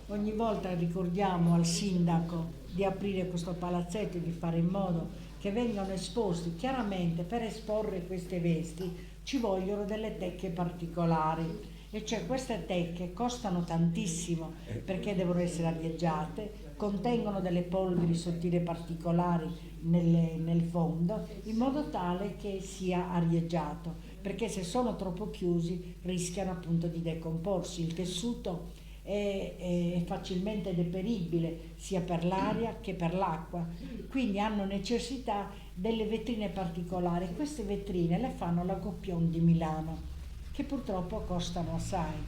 ogni volta ricordiamo al sindaco di aprire questo palazzetto e di fare in modo che vengano esposti. Chiaramente per esporre queste vesti ci vogliono delle tecche particolari. E cioè queste tecche costano tantissimo perché devono essere arieggiate, contengono delle polveri sottili particolari nel fondo, in modo tale che sia arieggiato, perché se sono troppo chiusi rischiano appunto di decomporsi. Il tessuto è facilmente deperibile sia per l'aria che per l'acqua, quindi hanno necessità delle vetrine particolari. Queste vetrine le fanno la Goppion di Milano, che purtroppo costano assai.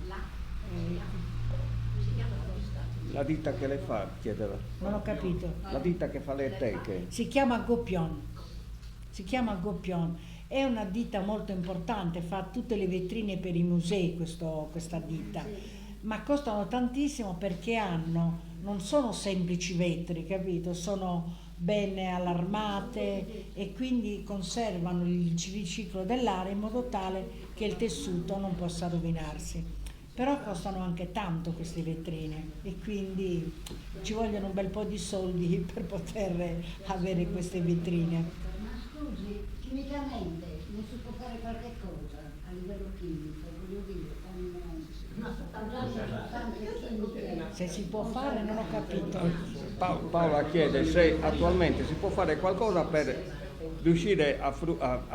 La ditta che le fa, chiedeva. Non ho capito. La ditta che fa le teche. Si chiama Goppion. Si chiama Goppion. È una ditta molto importante, fa tutte le vetrine per i musei questa ditta, ma costano tantissimo perché non sono semplici vetri, capito? Sono ben allarmate e quindi conservano il ciclo dell'aria in modo tale che il tessuto non possa rovinarsi. Però costano anche tanto queste vetrine e quindi ci vogliono un bel po' di soldi per poter avere queste vetrine. Ma scusi, chimicamente non si può fare qualche cosa a livello chimico, voglio dire, usando sostanze chimiche. Se si può fare non ho capito. Paola chiede se attualmente si può fare qualcosa per riuscire a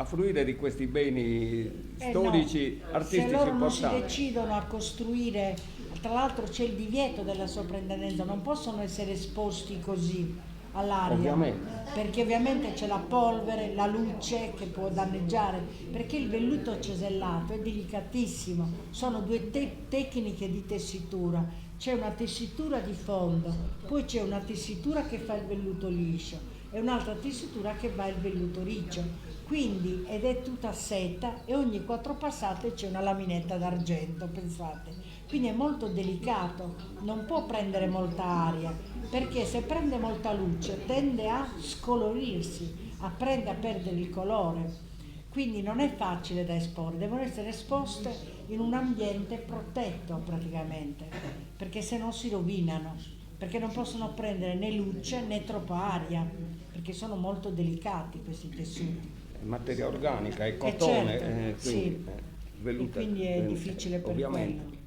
fruire di questi beni storici, No, artistici se loro non si importanti. decidono a costruire, tra l'altro c'è il divieto della sovrintendenza, non possono essere esposti così all'aria, Ovviamente. perché ovviamente c'è la polvere, la luce che può danneggiare, perché il velluto cesellato è delicatissimo, sono due tecniche di tessitura, c'è una tessitura di fondo, poi c'è una tessitura che fa il velluto liscio e un'altra tessitura che va il velluto riccio, quindi ed è tutta a seta e ogni 4 passate c'è una laminetta d'argento, pensate, quindi è molto delicato, non può prendere molta aria, perché se prende molta luce tende a scolorirsi, a perdere il colore, quindi non è facile da esporre, devono essere esposte in un ambiente protetto praticamente, perché se no si rovinano, perché non possono prendere né luce né troppa aria, perché sono molto delicati questi tessuti. È materia organica, è cotone, certo, sì. quindi, velluta, E quindi è difficile per ovviamente. quello.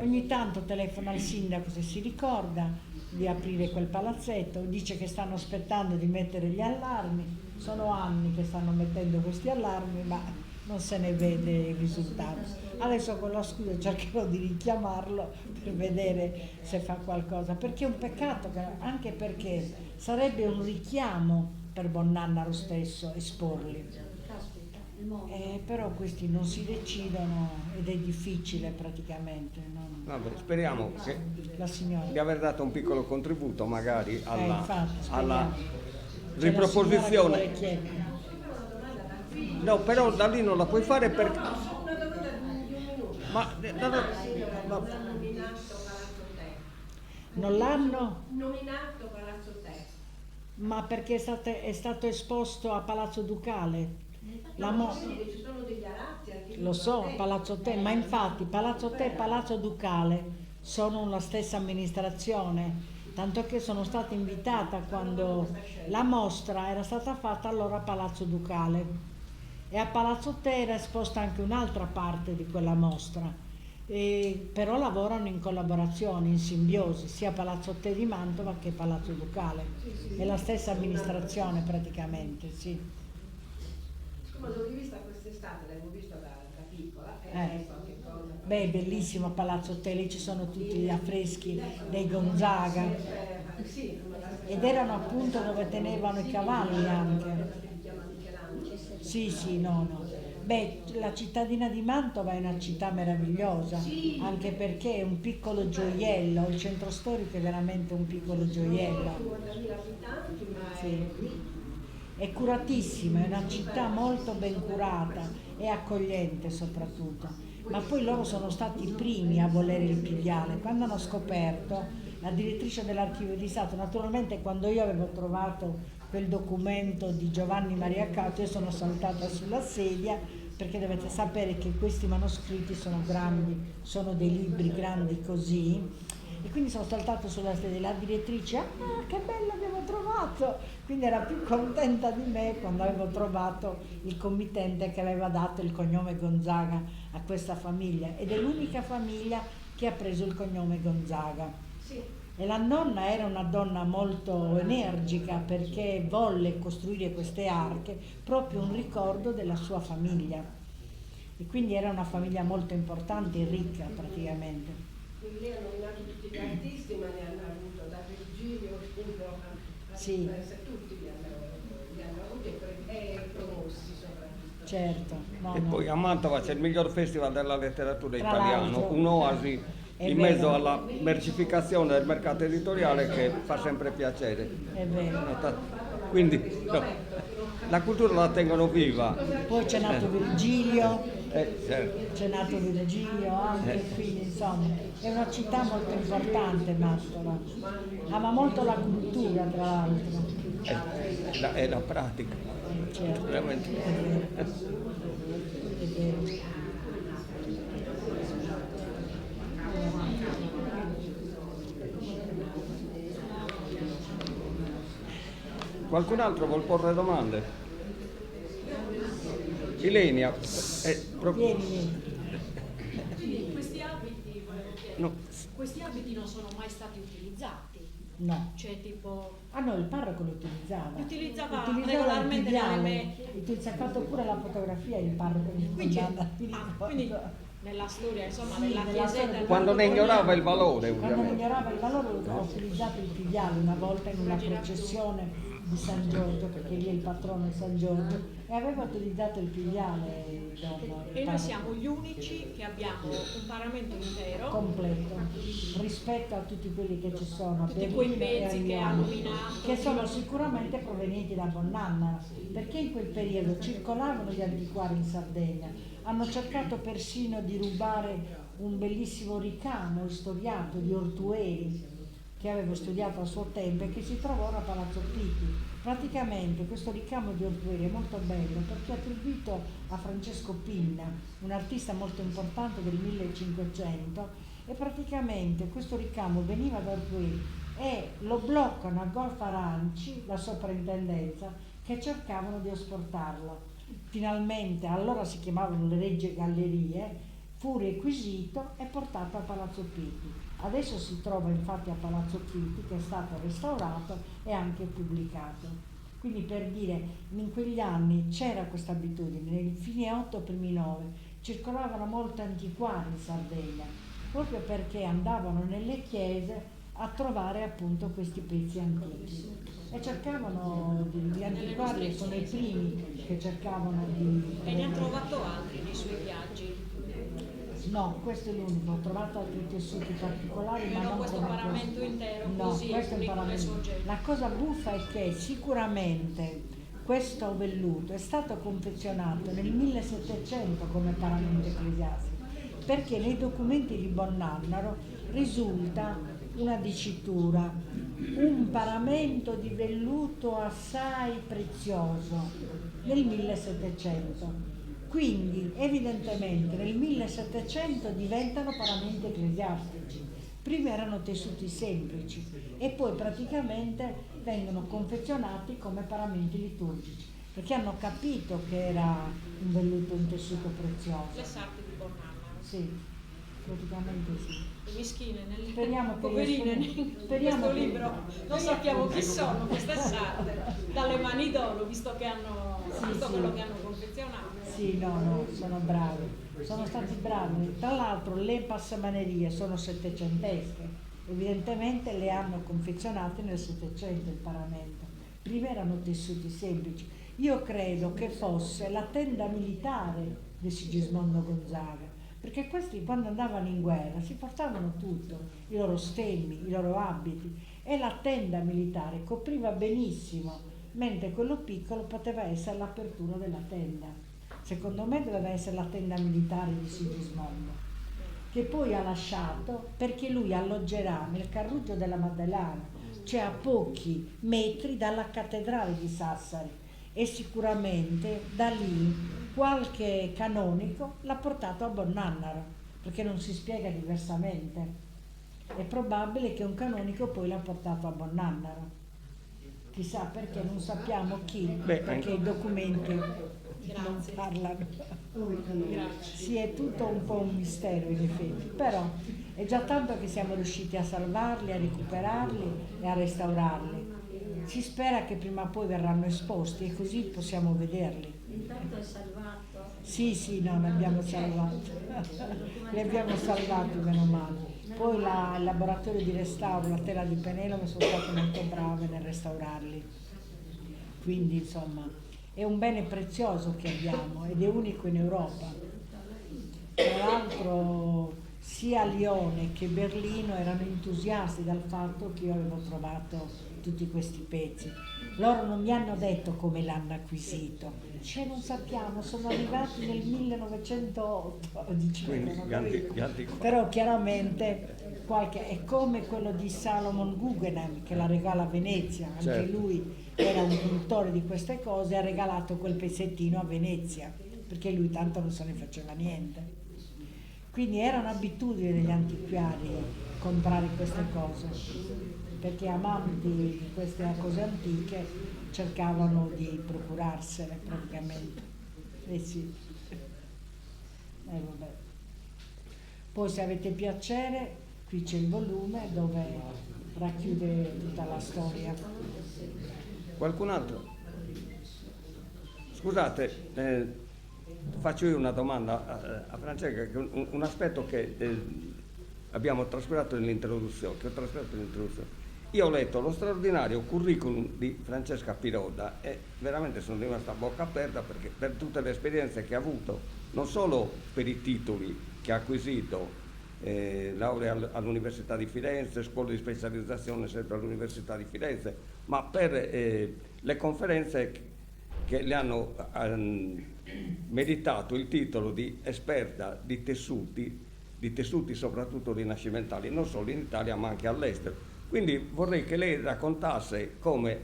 Ogni tanto telefona al sindaco se si ricorda di aprire quel palazzetto, dice che stanno aspettando di mettere gli allarmi, sono anni che stanno mettendo questi allarmi ma non se ne vede il risultato. Adesso con la scusa cercherò di richiamarlo per vedere se fa qualcosa, perché è un peccato, anche perché sarebbe un richiamo per Bonnanna lo stesso esporli. Però questi non si decidono ed è difficile praticamente. Vabbè, speriamo La signora. di aver dato un piccolo contributo magari alla, infatti, speriamo. alla C'è la signora che vuole riproposizione. chiedere. No, però da lì non la puoi fare perché... Ma Non l'hanno? Nominato Palazzo Te. Ma perché è stato esposto a Palazzo Ducale? Ci sono degli arazzi. Lo so, Palazzo Te, ma infatti Palazzo Te e Palazzo Ducale sono la stessa amministrazione, tanto che sono stata invitata quando la mostra era stata fatta allora a Palazzo Ducale e a Palazzo Te era esposta anche un'altra parte di quella mostra. Però lavorano in collaborazione, in simbiosi, sia Palazzo Te di Mantova che Palazzo Ducale. È la stessa amministrazione praticamente, sì. Come l'ho rivista quest'estate, l'avevo vista da piccola e qualche cosa. Beh, è bellissimo Palazzo Te, lì ci sono tutti gli affreschi dei Gonzaga ed erano appunto dove tenevano i cavalli anche. Sì, no. Beh, la cittadina di Mantova è una città meravigliosa, Sì. anche perché è un piccolo gioiello, il centro storico è veramente un piccolo gioiello. 50.000 abitanti, ma Sì. È curatissima, è una città molto ben curata e accogliente soprattutto. Ma poi loro sono stati i primi a volere il piviale. Quando hanno scoperto, la direttrice dell'Archivio di Stato, naturalmente quando io avevo trovato quel documento di Giovanni Maria Cato, io sono saltata sulla sedia, perché dovete sapere che questi manoscritti sono grandi, sono dei libri grandi così, e quindi sono saltato sulla sedia. La direttrice, ah che bello abbiamo trovato, quindi era più contenta di me quando avevo trovato il committente che aveva dato il cognome Gonzaga a questa famiglia, ed è l'unica famiglia che ha preso il cognome Gonzaga. sì. E la nonna era una donna molto energica, perché volle costruire queste arche proprio un ricordo della sua famiglia, e quindi era una famiglia molto importante e ricca praticamente. Quindi lei ha nominato tutti gli artisti, ma ne hanno avuto da Virgilio fino a Sì. tutti li hanno avuti e promossi soprattutto. Certo, no, E no. poi a Mantova c'è il miglior festival della letteratura Tra italiana, l'altro, un'oasi è in vero. mezzo alla mercificazione del mercato editoriale che fa sempre piacere. È vero. Quindi no, la cultura la tengono viva. Poi c'è nato Virgilio, Certo. c'è nato Virgilio anche, quindi insomma è una città molto importante Mantova, ama molto la cultura tra l'altro. È la pratica, Certo, veramente. è vero, è vero. Qualcun altro vuol porre domande? Ilenia, Vieni. Quindi questi abiti, volevo chiedere, no, questi abiti non sono mai stati utilizzati? No. Cioè tipo, Ah no, il parroco lo utilizzava. Utilizzava il regolarmente piviale. nelle Si è fatto pure la fotografia il parroco di quindi, Fontana. quindi nella storia insomma Sì, della nella chiesetta storia. quando ne ignorava il valore, Quando ovviamente. ignorava il valore ho utilizzato il piviale una volta in una processione di San Giorgio, perché lì è il patrono di San Giorgio, e aveva utilizzato il piviale e noi siamo gli unici che abbiamo un paramento intero, completo rispetto a tutti quelli che ci sono, tutti quei pezzi che ha nominato, che sono sicuramente provenienti da Bonnanna, perché in quel periodo circolavano gli antiquari in Sardegna, hanno cercato persino di rubare un bellissimo ricamo istoriato di Ortueri che avevo studiato a suo tempo e che si trovò ora a Palazzo Pitti. Praticamente questo ricamo di Ortueri è molto bello perché è attribuito a Francesco Pinna, un artista molto importante del 1500, e praticamente questo ricamo veniva da Ortueri e lo bloccano a Golfo Aranci, la soprintendenza, che cercavano di esportarlo. Finalmente, allora si chiamavano le Regge Gallerie, fu requisito e portato a Palazzo Pitti. Adesso si trova infatti a Palazzo Pitti, che è stato restaurato e anche pubblicato. Quindi per dire, in quegli anni c'era questa abitudine, nel fine 8, primi 9, circolavano molti antiquari in Sardegna, proprio perché andavano nelle chiese a trovare appunto questi pezzi antichi. E cercavano, gli antiquari sono i primi che cercavano di... e ne ha trovato altri nei suoi viaggi. No, questo è l'unico, ho trovato altri tessuti particolari, ma Però non questo come paramento intero No, così, questo è un lì come paramento. sorgente. La cosa buffa è che sicuramente questo velluto è stato confezionato nel 1700 come paramento ecclesiastico, perché nei documenti di Bonnannaro risulta una dicitura, un paramento di velluto assai prezioso nel 1700. Quindi evidentemente nel 1700 diventano paramenti ecclesiastici. Prima erano tessuti semplici e poi praticamente vengono confezionati come paramenti liturgici, perché hanno capito che era un velluto, un tessuto prezioso. Le sarti di Bonnannaro. Sì, praticamente sì. Le mischine, Speriamo che poverine, riescano- in speriamo questo che- libro non sappiamo chi sono queste sarde, dalle mani d'oro, visto che hanno visto sì. quello che hanno confezionato. Sì, no, sono bravi, sono stati bravi. Tra l'altro le passamanerie sono settecentesche, evidentemente le hanno confezionate nel Settecento il paramento. Prima erano tessuti semplici Io credo che fosse la tenda militare di Sigismondo Gonzaga, perché questi quando andavano in guerra si portavano tutto, i loro stemmi, i loro abiti, e la tenda militare copriva benissimo, mentre quello piccolo poteva essere l'apertura della tenda. Secondo me doveva essere la tenda militare di Sigismondo, che poi ha lasciato perché lui alloggerà nel Carruggio della Maddalena, cioè a pochi metri dalla cattedrale di Sassari, e sicuramente da lì qualche canonico l'ha portato a Bonnannaro, perché non si spiega diversamente. È probabile che un canonico poi l'ha portato a Bonnannaro. Chissà perché, non sappiamo chi, perché i documenti non parlano. Sì, è tutto un po' un mistero in effetti, però è già tanto che siamo riusciti a salvarli, a recuperarli e a restaurarli. Si spera che prima o poi verranno esposti e così possiamo vederli. Intanto è salvato. Sì, no, li abbiamo salvati. Li abbiamo salvati, meno male. Poi il laboratorio di restauro, la Tela di Penelope, sono state molto brave nel restaurarli. Quindi, insomma, è un bene prezioso che abbiamo ed è unico in Europa. Tra l'altro sia Lione che Berlino erano entusiasti dal fatto che io avevo trovato tutti questi pezzi. Loro non mi hanno detto come l'hanno acquisito, cioè non sappiamo, sono arrivati nel 1908, però chiaramente è come quello di Salomon Guggenheim che la regala a Venezia, anche certo. Lui era un cultore di queste cose, ha regalato quel pezzettino a Venezia, perché lui tanto non se ne faceva niente. Quindi era un'abitudine degli antiquari comprare queste cose, perché amanti di queste cose antiche cercavano di procurarsele praticamente. Sì. Vabbè. Poi se avete piacere, qui c'è il volume dove racchiude tutta la storia. Qualcun altro? Scusate, faccio io una domanda a Francesca, che un aspetto che abbiamo trascurato nell'introduzione, Io ho letto lo straordinario curriculum di Francesca Piroda e veramente sono rimasta a bocca aperta, perché per tutte le esperienze che ha avuto, non solo per i titoli che ha acquisito, laurea all'Università di Firenze, scuola di specializzazione sempre all'Università di Firenze, ma per le conferenze che le hanno meritato il titolo di esperta di tessuti soprattutto rinascimentali, non solo in Italia ma anche all'estero. Quindi vorrei che lei raccontasse come,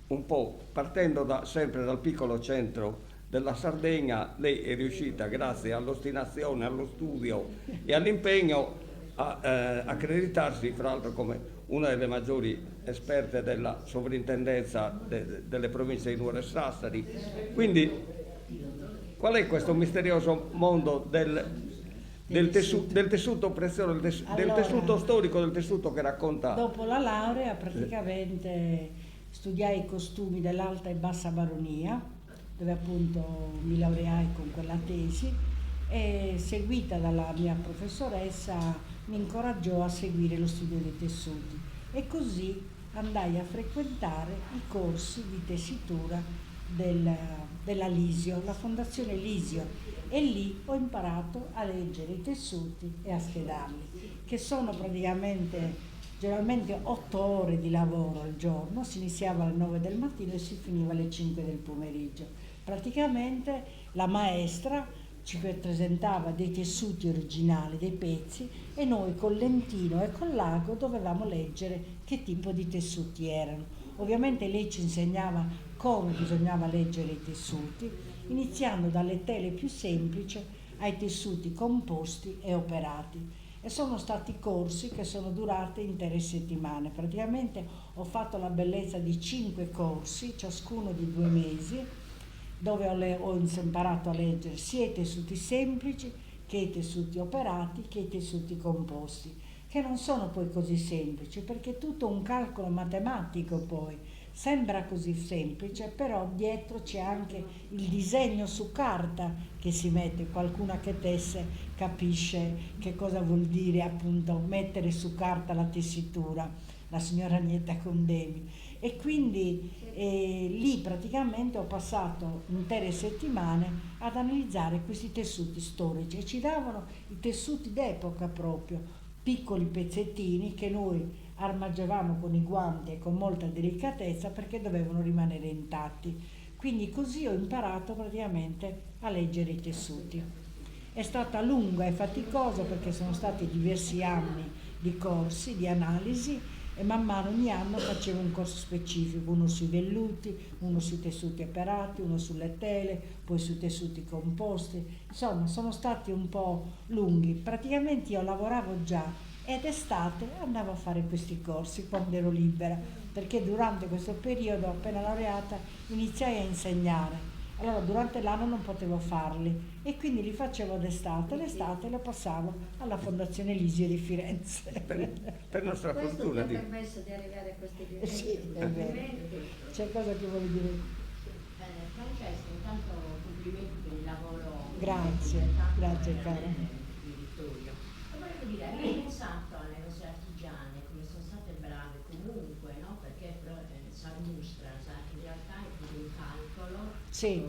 un po' partendo sempre dal piccolo centro della Sardegna, lei è riuscita, grazie all'ostinazione, allo studio e all'impegno, a accreditarsi fra l'altro come una delle maggiori esperte della sovrintendenza delle province di Nuoro e Sassari. Quindi qual è questo misterioso mondo del tessuto prezioso, del tessuto storico, del tessuto che racconta? Dopo la laurea praticamente studiai i costumi dell'alta e bassa baronia, dove appunto mi laureai con quella tesi, e seguita dalla mia professoressa mi incoraggiò a seguire lo studio dei tessuti, e così andai a frequentare i corsi di tessitura della Lisio, la Fondazione Lisio, e lì ho imparato a leggere i tessuti e a schedarli, che sono generalmente 8 ore di lavoro al giorno. Si iniziava alle 9 del mattino e si finiva alle 5 del pomeriggio. Praticamente la maestra ci presentava dei tessuti originali, dei pezzi, e noi col lentino e col lago dovevamo leggere che tipo di tessuti erano. Ovviamente lei ci insegnava come bisognava leggere i tessuti, iniziando dalle tele più semplici ai tessuti composti e operati. E sono stati corsi che sono durati intere settimane. Praticamente ho fatto la bellezza di 5 corsi, ciascuno di 2 mesi, dove ho imparato a leggere sia i tessuti semplici che i tessuti operati che i tessuti composti, che non sono poi così semplici, perché è tutto un calcolo matematico. Poi sembra così semplice, però dietro c'è anche il disegno su carta che si mette. Qualcuna che tesse capisce che cosa vuol dire appunto mettere su carta la tessitura, la signora Agneta Condemi. E quindi lì praticamente ho passato intere settimane ad analizzare questi tessuti storici e ci davano i tessuti d'epoca proprio, piccoli pezzettini che noi armaggiavamo con i guanti e con molta delicatezza perché dovevano rimanere intatti. Quindi così ho imparato praticamente a leggere i tessuti. È stata lunga e faticosa perché sono stati diversi anni di corsi, di analisi, e man mano ogni anno facevo un corso specifico, uno sui velluti, uno sui tessuti operati, uno sulle tele, poi sui tessuti composti. Insomma, sono stati un po' lunghi. Praticamente io lavoravo già ed estate andavo a fare questi corsi quando ero libera, perché durante questo periodo, appena laureata, iniziai a insegnare. Allora durante l'anno non potevo farli e quindi li facevo d'estate, l'estate lo passavo alla Fondazione Elisio di Firenze. Per nostra Questo ti fortuna. ha permesso di arrivare a questi livelli. Sì, è vero. Complimenti. C'è cosa che vuoi dire? Francesca, intanto complimenti per il lavoro. Grazie, grazie cara. Di Vittorio. E volevo dire, hai pensato alle nostre artigiane come sono state brave comunque, no? Perché Salmustra in realtà è più un calcolo Sì.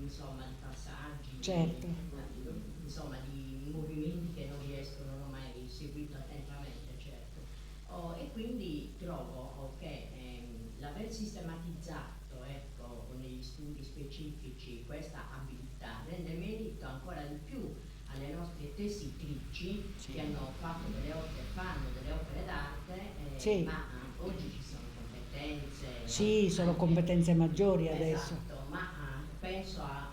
insomma, di passaggi, Certo. insomma di movimenti che non riescono, non ho mai seguito attentamente, certo. E quindi trovo che l'aver sistematizzato, ecco, negli studi specifici questa abilità rende merito ancora di più alle nostre tessitrici che hanno fatto fanno delle opere d'arte, Sì. ma oggi ci sono competenze. Sì, sono competenze maggiori adesso. Esatto, ma penso a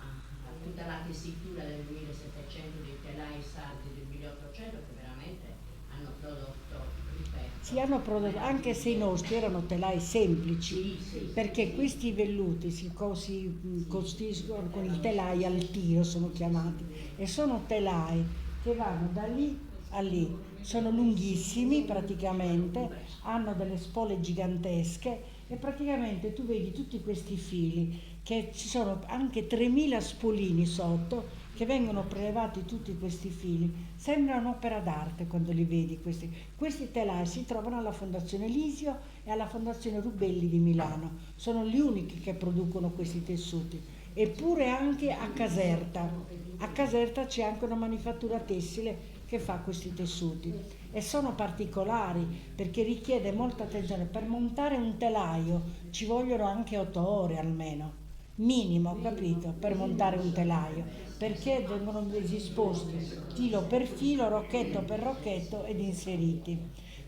tutta la tessitura del 1700 dei telai sardi del 1800 che veramente hanno prodotto, ripeto. Si hanno prodotto, anche se i nostri erano telai semplici, perché questi velluti si costituiscono con il telaio al tiro, sono chiamati, e sono telai che vanno da lì a lì, sono lunghissimi praticamente, hanno delle spole gigantesche e praticamente tu vedi tutti questi fili, che ci sono anche 3000 spolini sotto, che vengono prelevati tutti questi fili, sembra un'opera d'arte quando li vedi questi telai. Si trovano alla Fondazione Elisio e alla Fondazione Rubelli di Milano, sono gli unici che producono questi tessuti, eppure anche a Caserta c'è anche una manifattura tessile che fa questi tessuti e sono particolari perché richiede molta attenzione. Per montare un telaio ci vogliono anche 8 ore almeno, minimo, capito? Per montare un telaio, perché vengono disposti filo per filo, rocchetto per rocchetto ed inseriti.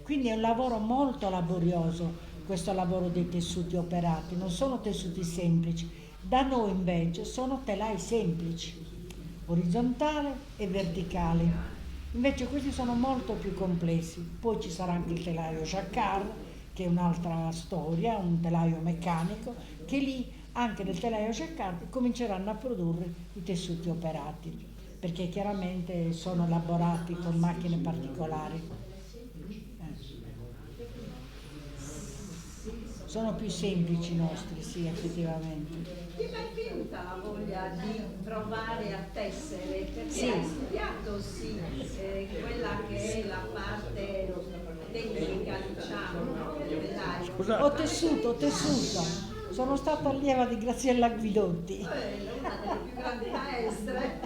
Quindi è un lavoro molto laborioso questo lavoro dei tessuti operati, non sono tessuti semplici. Da noi invece sono telai semplici, orizzontale e verticale. Invece questi sono molto più complessi. Poi ci sarà anche il telaio jacquard, che è un'altra storia, un telaio meccanico, che lì anche nel telaio jacquard cominceranno a produrre i tessuti operati, perché chiaramente sono elaborati con macchine particolari. Sono più semplici i nostri, sì, effettivamente. Ti è mai venuta la voglia di provare a tessere? Perché Sì. hai studiato quella che è la parte tecnica, diciamo, no? Scusate. Ho tessuto. Sono stata allieva di Graziella Guidotti Una delle più grandi maestre.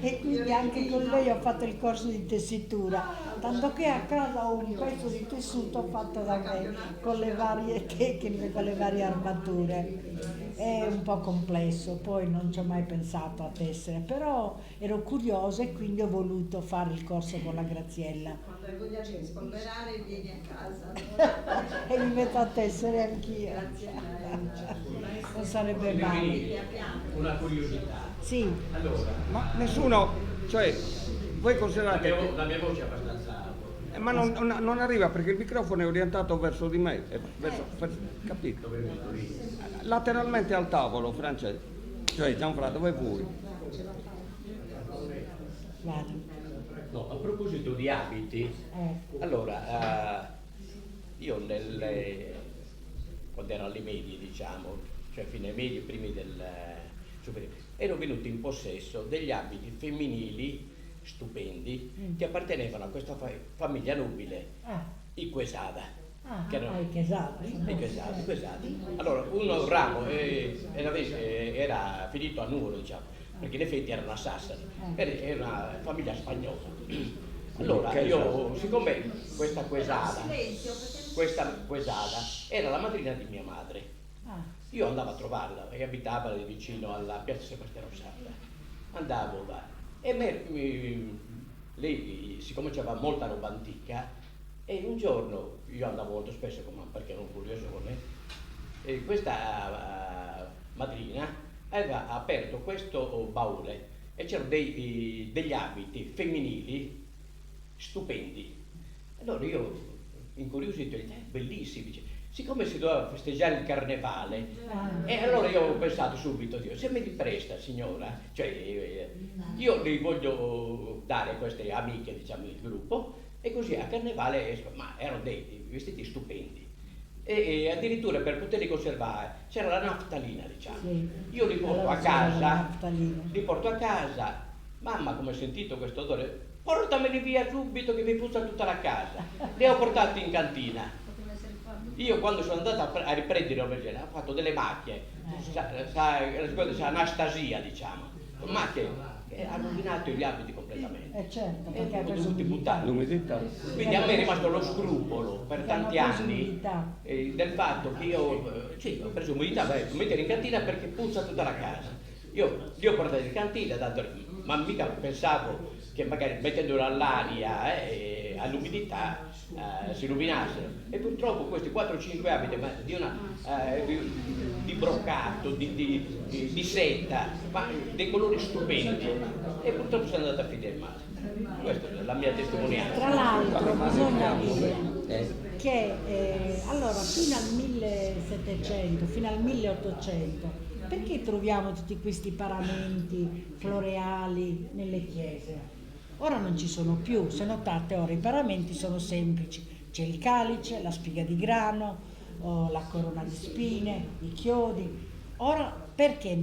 e quindi anche con lei ho fatto il corso di tessitura, tanto che a casa ho un pezzo di tessuto fatto da me con le varie tecniche, con le varie armature. È un po' complesso, poi non ci ho mai pensato a tessere, però ero curiosa e quindi ho voluto fare il corso con la Graziella Quando hai voglia di spolverare vieni a casa. e mi metto a tessere anch'io. Grazie Non sarebbe male. Quindi, una curiosità. Sì, Allora, Ma nessuno, cioè, voi considerate che... la mia voce è abbastanza alta. Ma non arriva perché il microfono è orientato verso di me, capito? Dove metto lì? Lateralmente al tavolo, Francesco. Cioè, Gianfranco, dove vuoi? guarda. No, a proposito di abiti, allora, io quando ero alle medie, diciamo, cioè fine medie, primi del superiore, ero venuto in possesso degli abiti femminili stupendi che appartenevano a questa famiglia nobile, i Quesada. che erano ai Chesati. pesati. Allora, un ramo era finito a Nuoro, diciamo, perché in effetti era una Sassari, era una famiglia spagnola. Allora, io, siccome questa quesada era la madrina di mia madre, io andavo a trovarla, e abitava vicino alla piazza Sebastiano Sarda. Andavo là, e lei, siccome c'aveva molta roba antica, e un giorno io andavo molto spesso con mamma perché ero un curiosone, e questa madrina aveva aperto questo baule e c'erano degli abiti femminili stupendi. Allora io, incuriosito, bellissimi, dice, siccome si doveva festeggiare il carnevale, e allora io ho pensato subito, Dio, se mi li presta signora, cioè io li voglio dare a queste amiche, diciamo, del gruppo, e così a carnevale, ma erano dei vestiti stupendi, e addirittura per poterli conservare c'era la naftalina, diciamo. Sì. Io li porto a casa, mamma, come ho sentito questo odore, portameli via subito che mi puzza tutta la casa. Li ho portati in cantina. Io quando sono andato a riprendere l'aubergine ho fatto delle macchie, Anastasia, diciamo, macchie che hanno rovinato gli abiti completamente. Certo, e perché ho dovuto buttare l'umidità. Quindi a me è rimasto lo scrupolo per tanti anni del fatto che io ho preso umidità per mettere in cantina perché puzza tutta la casa. Io li ho portati in cantina, ma mica pensavo che magari mettendolo all'aria all'umidità si rovinassero, e purtroppo questi 4-5 abiti di broccato, di seta, ma dei colori stupendi, e purtroppo sono andato a finire male. Questa è la mia testimonianza. Tra l'altro bisogna dire che allora fino al 1700, fino al 1800, perché troviamo tutti questi paramenti floreali nelle chiese? Ora non ci sono più, se notate ora i paramenti sono semplici, c'è il calice, la spiga di grano, la corona di spine, i chiodi. Ora perché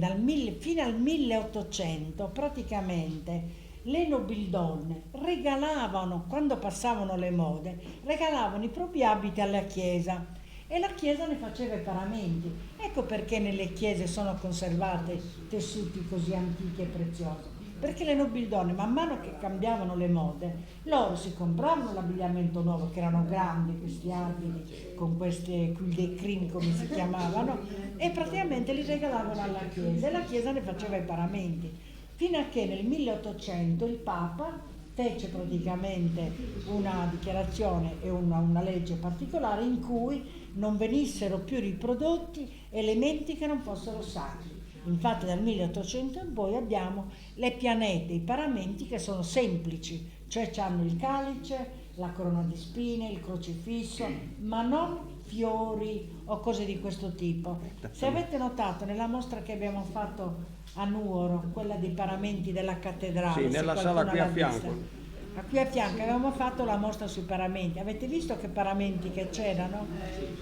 fino al 1800 praticamente le nobildonne regalavano, quando passavano le mode, regalavano i propri abiti alla chiesa e la chiesa ne faceva i paramenti. Ecco perché nelle chiese sono conservate tessuti così antichi e preziosi. Perché le nobildonne, man mano che cambiavano le mode, loro si compravano l'abbigliamento nuovo, che erano grandi questi abiti, con queste quille de crine come si chiamavano, e praticamente li regalavano alla chiesa, e la chiesa ne faceva i paramenti. Fino a che nel 1800 il Papa fece praticamente una dichiarazione e una legge particolare in cui non venissero più riprodotti elementi che non fossero sacri. Infatti dal 1800 in poi abbiamo le pianete, i paramenti che sono semplici, cioè hanno il calice, la corona di spine, il crocifisso, ma non fiori o cose di questo tipo. Se avete notato nella mostra che abbiamo fatto a Nuoro, quella dei paramenti della cattedrale, sì, nella sala qui a fianco. Qui a fianco avevamo fatto la mostra sui paramenti. Avete visto che paramenti che c'erano?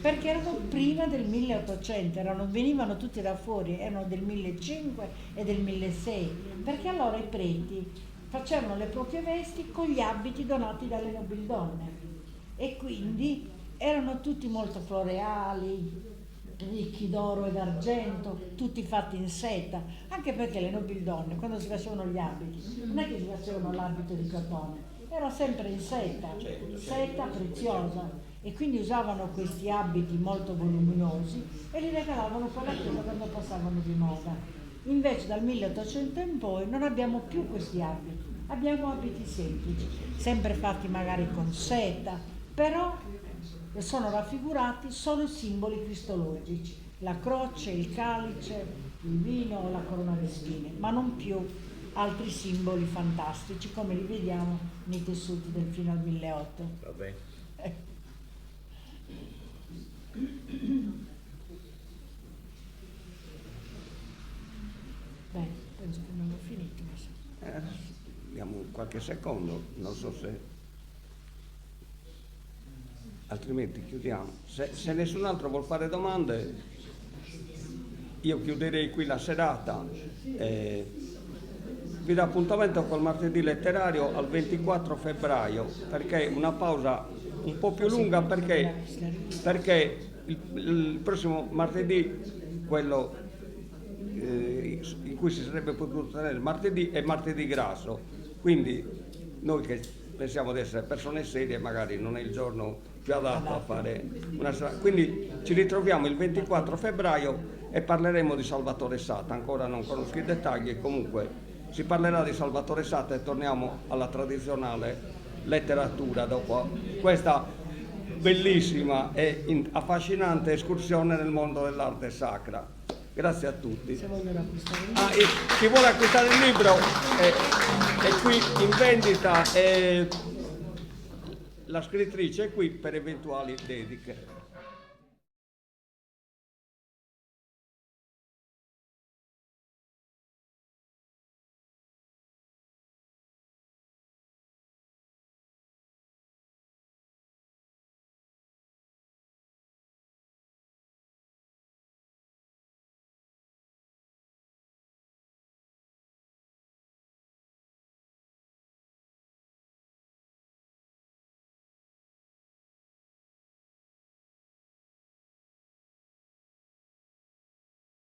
Perché erano prima del 1800, venivano tutti da fuori, erano del 1500 e del 1600, perché allora i preti facevano le proprie vesti con gli abiti donati dalle nobildonne e quindi erano tutti molto floreali, ricchi d'oro e d'argento, tutti fatti in seta, anche perché le nobildonne quando si facevano gli abiti non è che si facevano l'abito di cotone, era sempre in seta, seta preziosa, e quindi usavano questi abiti molto voluminosi e li regalavano poi alla chiesa quando passavano di moda. Invece dal 1800 in poi non abbiamo più questi abiti, abbiamo abiti semplici, sempre fatti magari con seta, però sono raffigurati solo i simboli cristologici, la croce, il calice, il vino, la corona di spine, ma non più altri simboli fantastici come li vediamo nei tessuti del fino al 1800. Vabbè. Beh, penso che non ho finito. Diamo qualche secondo, non so se... altrimenti chiudiamo. Se nessun altro vuol fare domande, io chiuderei qui la serata. Vi do appuntamento col martedì letterario al 24 febbraio, perché una pausa un po' più lunga perché il prossimo martedì, quello in cui si sarebbe potuto tenere martedì, è martedì grasso, quindi noi che pensiamo di essere persone serie magari non è il giorno più adatto a fare una strada. Quindi ci ritroviamo il 24 febbraio e parleremo di Salvatore Sata, ancora non conosco i dettagli, comunque si parlerà di Salvatore Sata e torniamo alla tradizionale letteratura dopo questa bellissima e affascinante escursione nel mondo dell'arte sacra. Grazie a tutti. Se vogliono acquistare il Chi vuole acquistare il libro è qui in vendita e la scrittrice è qui per eventuali dediche.